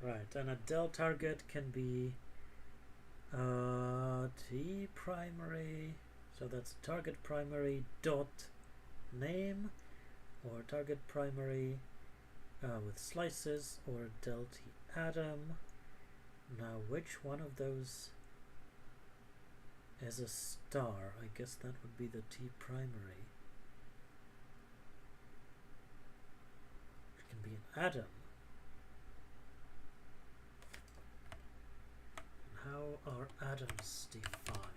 Right, and a del target can be t primary, so that's target primary dot name, or target primary with slices, or del t atom. Now which one of those is a star? I guess that would be the t primary. It can be an atom. How are atoms defined?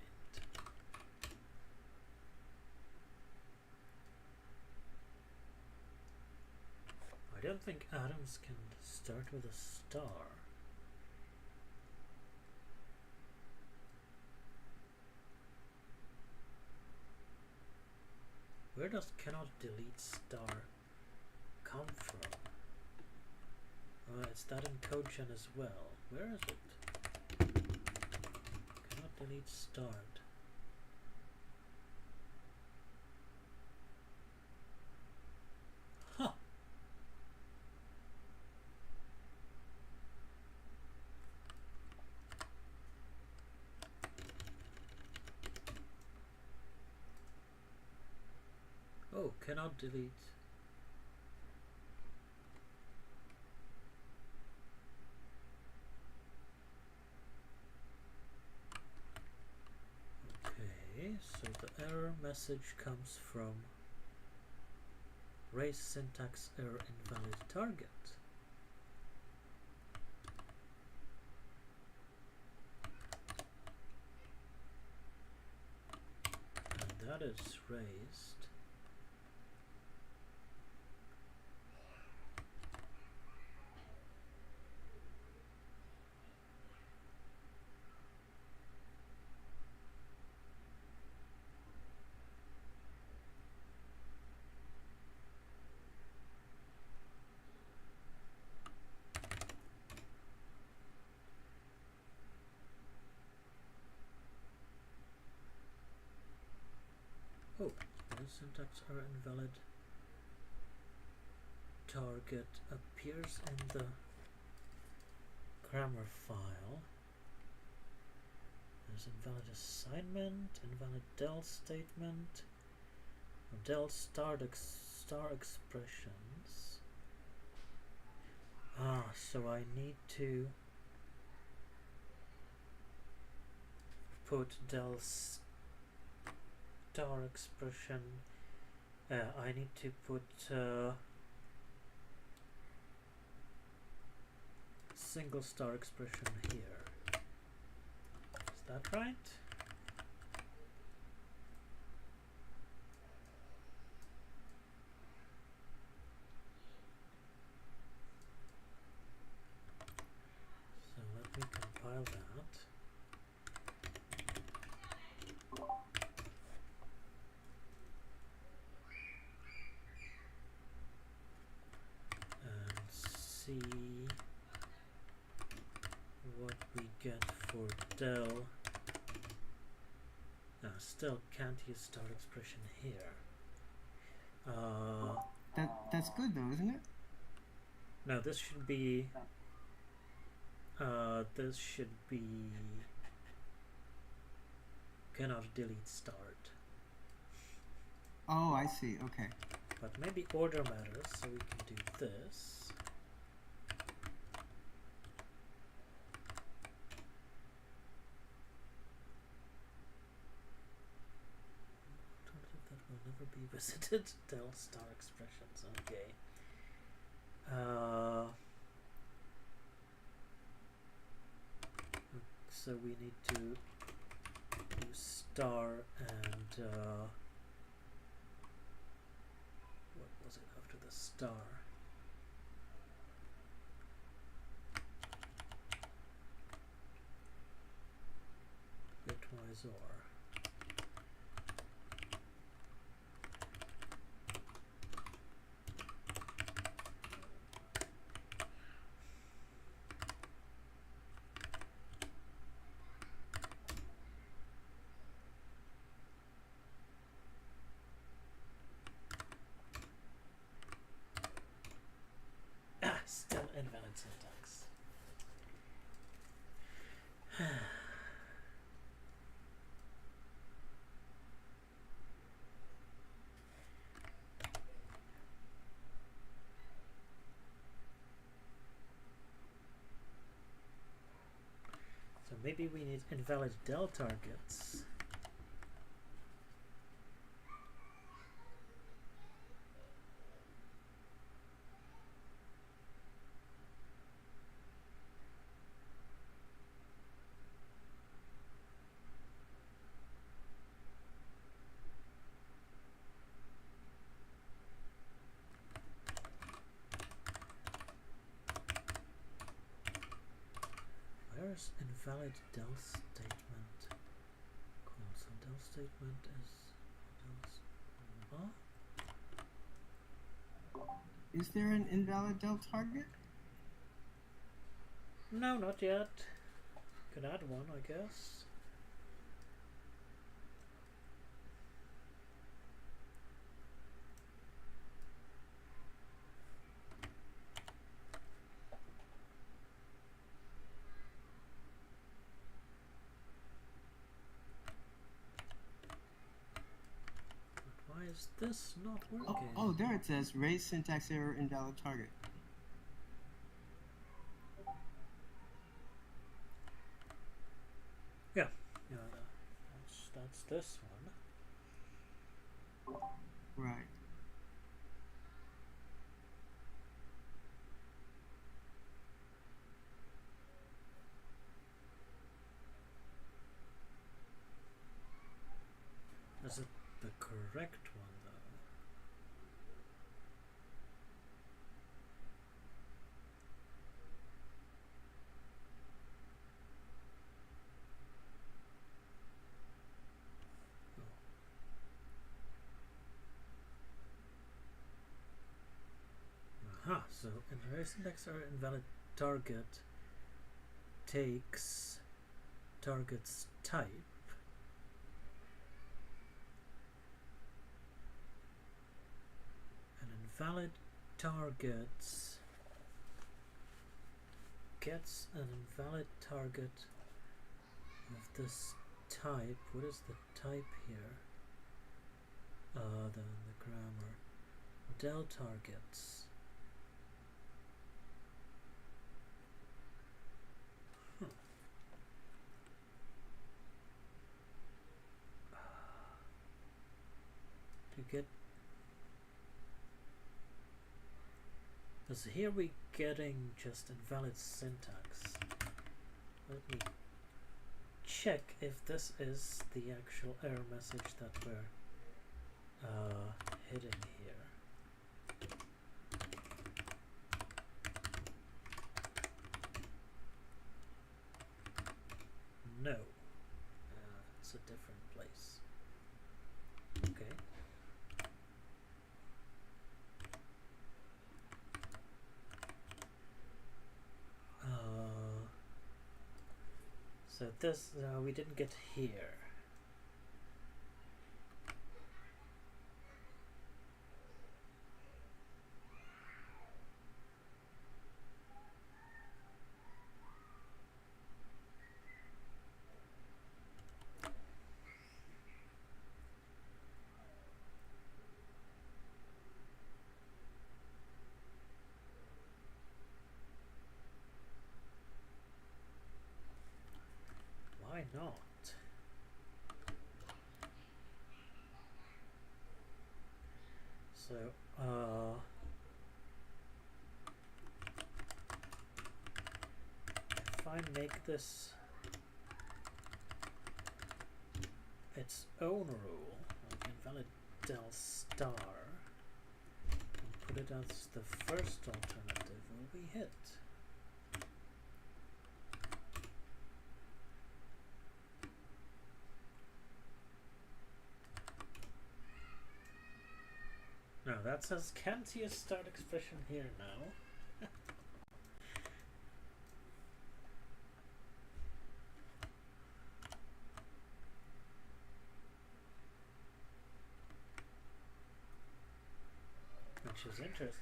I don't think atoms can start with a star. Where does cannot delete star come from? It's that in CodeGen as well. Where is it? Cannot delete start. Huh. Oh, cannot delete. Okay, so the error message comes from race syntax error invalid target. And that is raised. Oh, the syntax error invalid target appears in the grammar file. There's invalid assignment, invalid del statement, del star expressions. So I need to put del star expression. I need to put single star expression here. Is that right? So let me compile that. See what we get for del. Still can't use start expression here.
That's good though, isn't it?
No, this should be. This should be. Cannot delete start.
Oh, I see. Okay.
But maybe order matters, so we can do this. revisited del star expressions. Okay. So we need to do star and what was it after the star? Bitwise or. Still invalid syntax. So maybe we need invalid del targets. Where's invalid del statement? Cool, so del statement is
Is there an invalid del target?
No, not yet. Could add one, I guess. But why is this not working?
Oh, there it says raise syntax error, invalid target.
Yeah, that's this one.
Right.
Is it the correct one though? Aha, so invalid syntax error, invalid target takes target's type and invalid targets gets an invalid target of this type. What is the type here? The grammar. Del targets. To get, because here we getting just invalid syntax. Let me check if this is the actual error message that we're hitting here. No, it's a different place. Okay. So this we didn't get here. Why not? So if I make this its own rule, like invalid del star, and put it as the first alternative, will we hit? No, that says can't see a start expression here now. Which is interesting.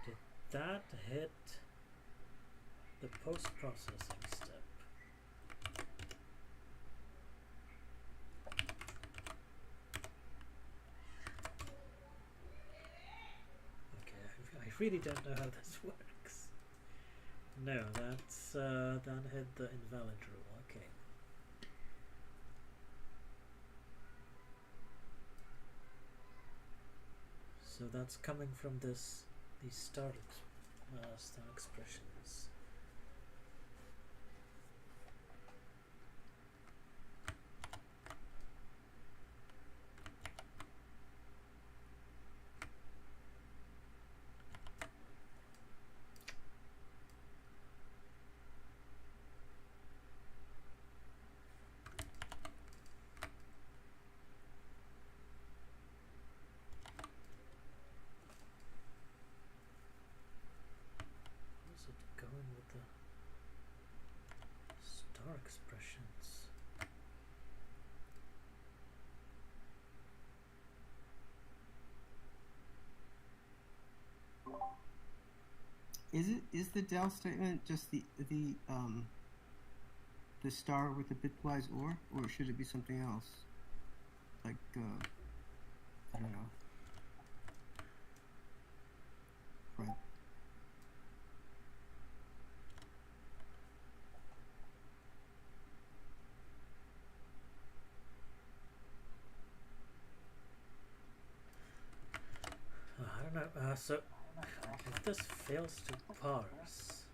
Did that hit the post-processing step? Okay, I really don't know how this works. No, that's that hit the invalid rule. Okay. So that's coming from these start expressions. Going with the star expressions.
Is the del statement just the star with the bitwise or should it be something else? Like I don't know. Right.
I don't know. So if this fails to parse,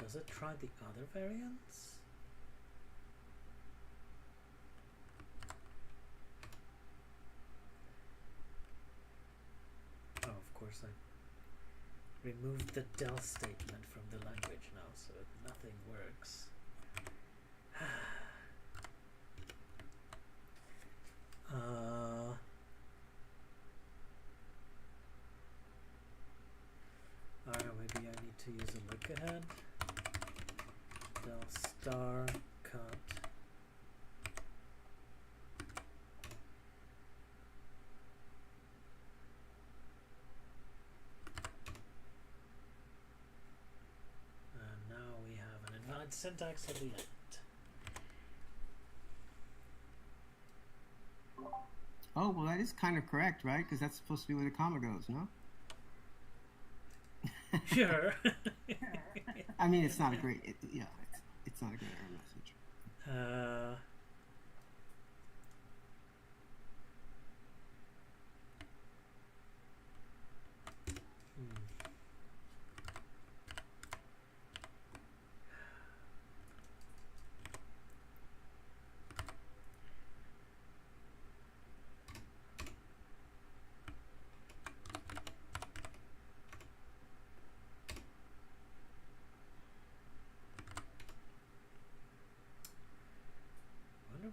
does it try the other variants? Oh, of course I removed the del statement from the language now, so nothing works. I don't know, maybe I need to use a look ahead. Del star cut. And now we have an invalid syntax at the end.
Oh, well, that is kind of correct, right? Because that's supposed to be where the comma goes, no?
Sure.
I mean, it's not a great, it's not a great error message.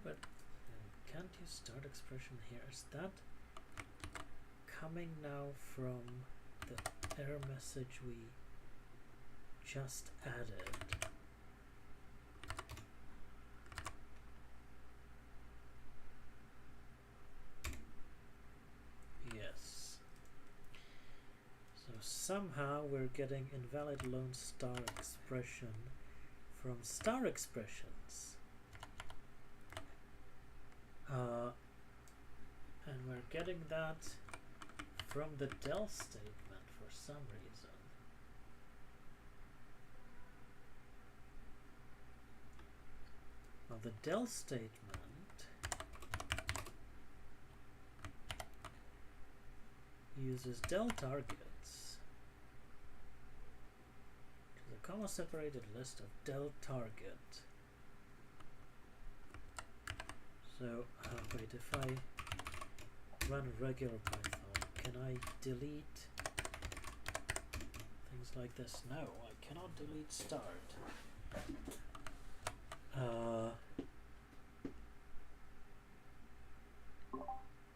But can't you start expression here? Is that coming now from the error message we just added? Yes. So somehow we're getting invalid lone star expression from star expressions. And we're getting that from the del statement for some reason. the del statement uses del targets, which is a comma separated list of del target. So wait, if I run regular Python, can I delete things like this? No, I cannot delete start.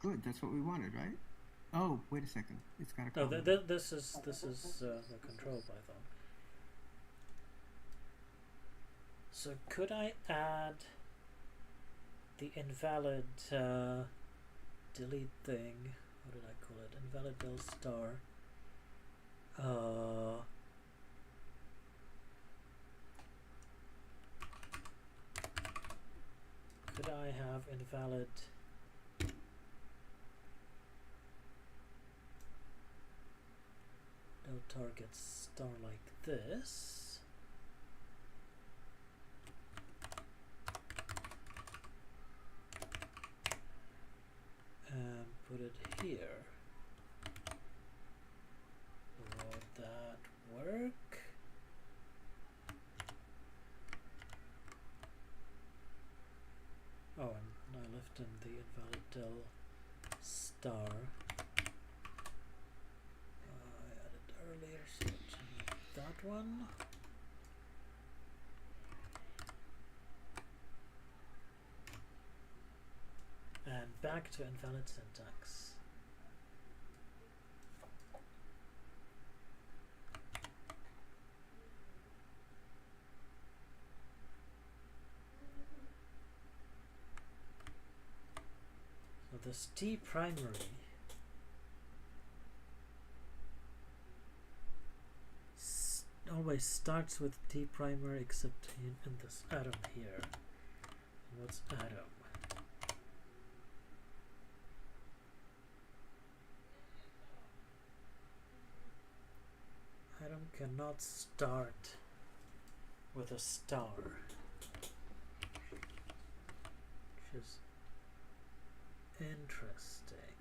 Good, that's what we wanted, right? Oh, wait a second. It's got a
no,
comma.
this is the control Python. So could I add the invalid delete thing? What did I call it? Invalid del star. Could I have invalid del target star like this? And put it here. Would that work? Oh, and I left in the invalid del star. I added earlier, so that one. And back to invalid syntax. So this T primary always starts with T primary except in this atom here. What's atom? Atom cannot start with a star, which is interesting.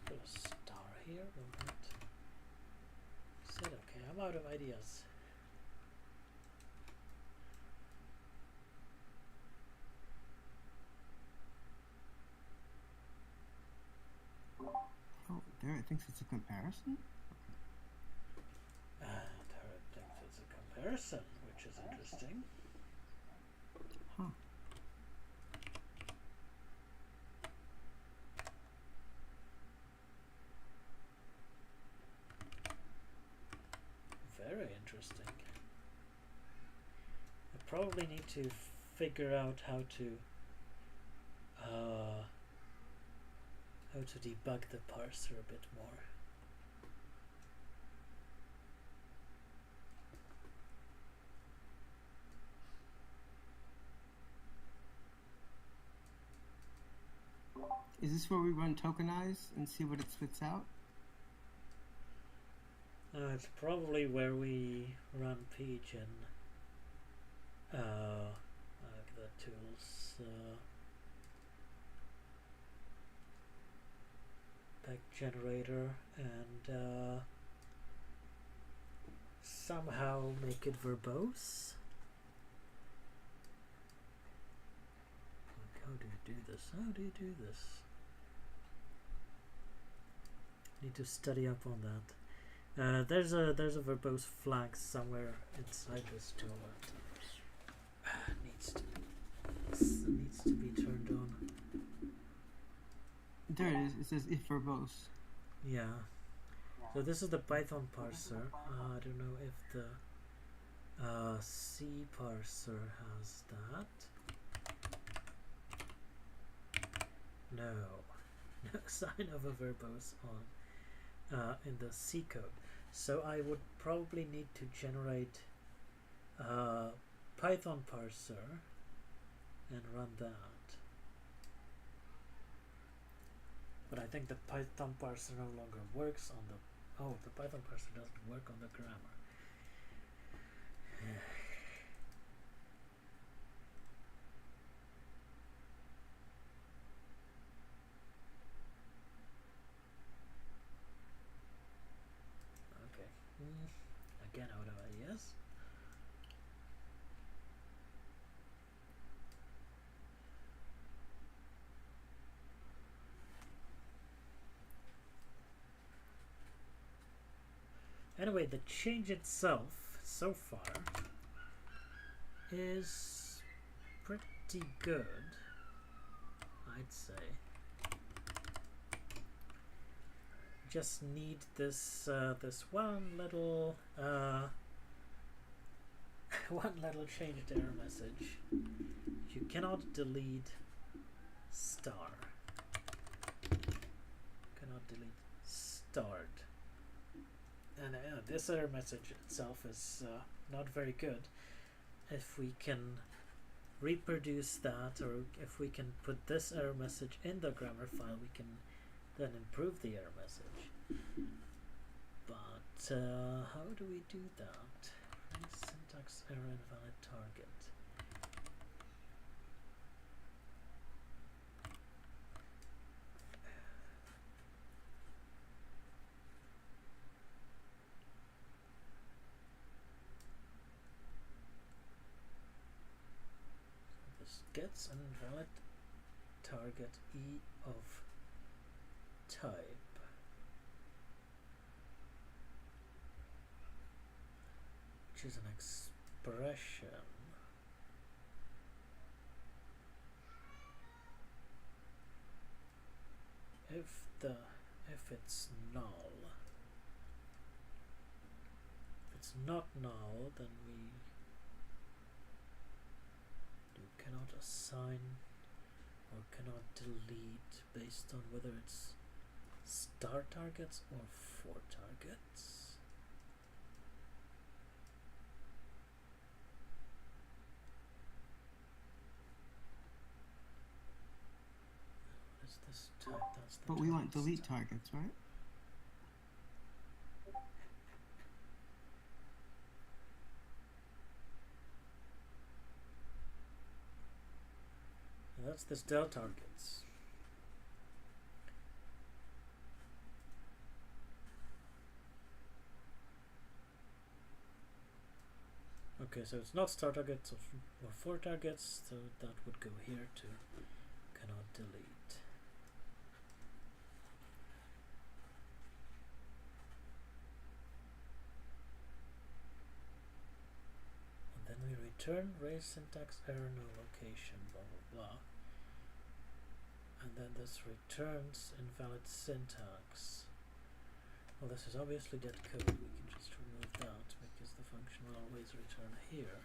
Put a star here, will that said okay, I'm out of ideas.
Oh, there it thinks it's a comparison?
And there it thinks it's a comparison, which is interesting.
Huh.
Very interesting. I probably need to figure out how to debug the parser a bit more.
Is this where we run tokenize and see what it spits out?
It's probably where we run Peach in like the tools pack generator and somehow make it verbose. Like, how do you do this? How do you do this? Need to study up on that. There's a verbose flag somewhere inside this tool.
It says if verbose.
Yeah. So this is the Python parser. I don't know if the C parser has that. No, no sign of a verbose on in the C code. So I would probably need to generate a Python parser and run that. But I think the Python parser no longer works on the... Oh, the Python parser doesn't work on the grammar. Okay. Again, out of ideas. Anyway, the change itself, so far, is pretty good, I'd say. Just need this this one little one little changed error message. You cannot delete star. Cannot delete start. And this error message itself is not very good. If we can reproduce that, or if we can put this error message in the grammar file, we can then improve the error message. But how do we do that? Syntax error invalid target. Gets an invalid target E of type. Which is an expression. If it's null. If it's not null, then we cannot assign or cannot delete based on whether it's star targets or for targets. What is this type? That's the
But we want delete targets, right?
That's this del targets. Okay, so it's not star targets or for targets, so that would go here to cannot delete. And then we return raise syntax error no location, blah blah blah. And then this returns invalid syntax. Well, this is obviously dead code. We can just remove that because the function will always return here.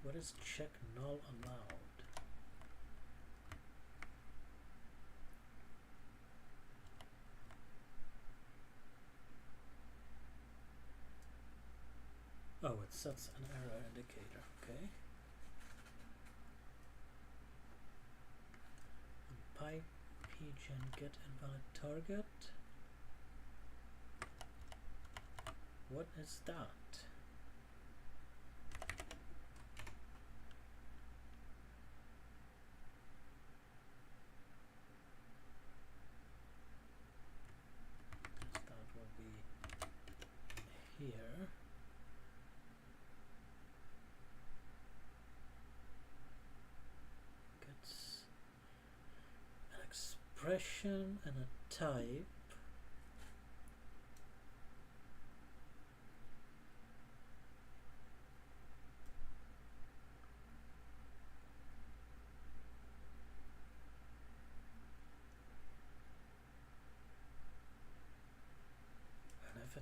What is check null allowed? Oh, it sets an error indicator, okay. And pipe pgen get invalid target. What is that? That will be here. Expression and a type.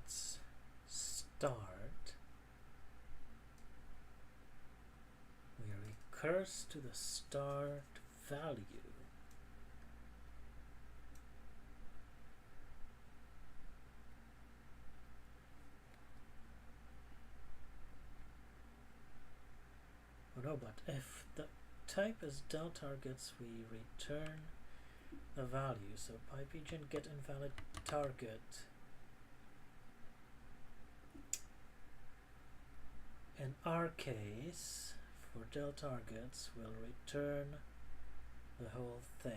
its start, we recurse to the start value. Oh no, but if the type is del targets, we return a value. So pipeagent get invalid target. In our case, for del targets, we'll return the whole thing.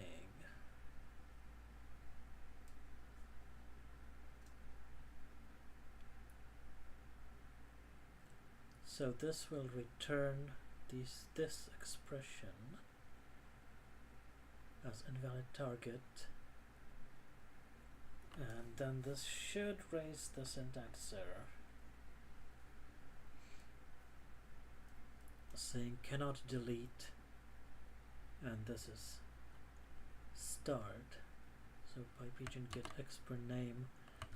So this will return this expression as invalid target, and then this should raise the syntax error saying cannot delete, and this is start. So pipeagent get expr name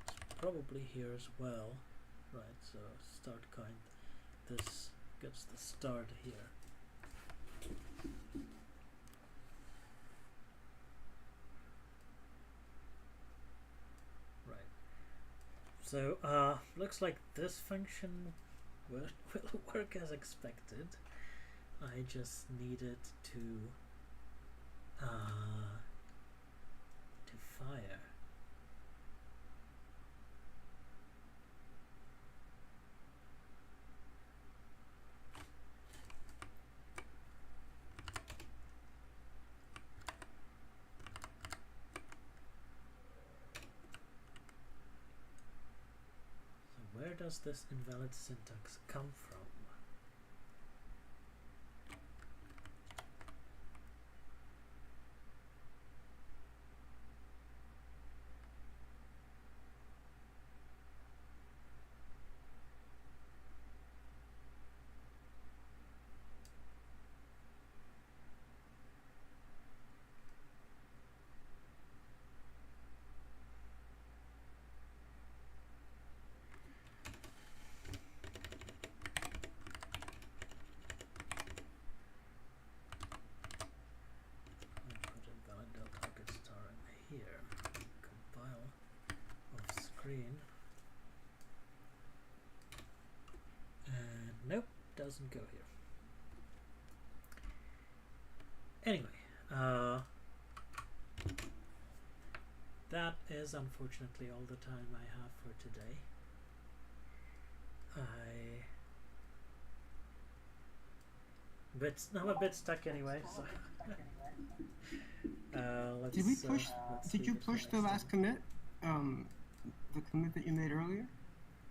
is probably here as well, right? So start kind, this gets the start here. Right. So looks like this function will work as expected. I just needed to fire. So where does this invalid syntax come from? And nope, doesn't go here. Anyway, that is unfortunately all the time I have for today. I'm a bit stuck anyway, so
did you push the last commit? The commit that you made earlier?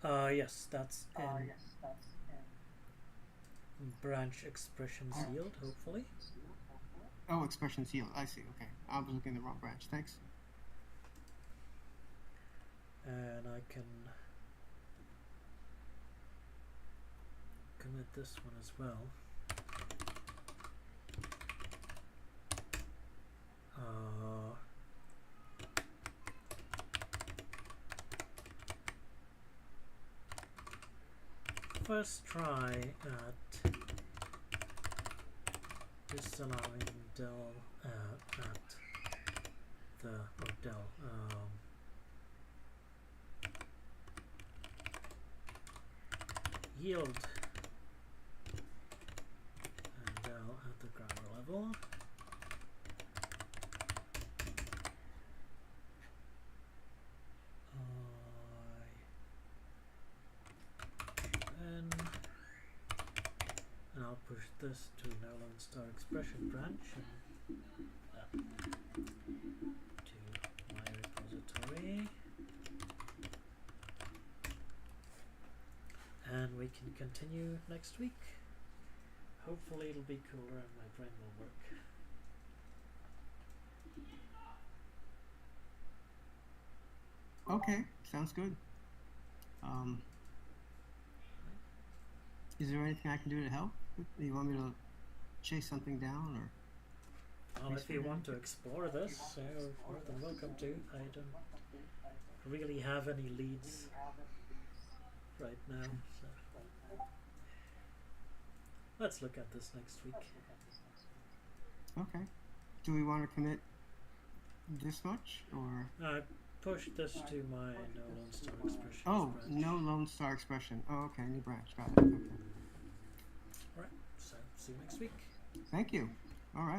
Yes, that's in branch expressions yield, hopefully.
Oh, expressions yield. I see. Okay, I was looking at the wrong branch. Thanks.
And I can commit this one as well. First try at disallowing del at the del yield and del at the grammar level. And I'll push this to no lone star expression branch and to my repository, and we can continue next week. Hopefully it'll be cooler and my brain will work.
Okay, sounds good. Is there anything I can do to help? Do you want me to chase something down, or?
Well, if you want to explore this, you're more than welcome to. I don't really have any leads right now. So let's look at this next week.
Okay. Do we want to commit this much, or?
I pushed this to my no lone star expression.
Oh,
branch.
no lone star expression. Oh, okay, new branch. Got it. Okay.
Alright, so see you next week.
Thank you. All right.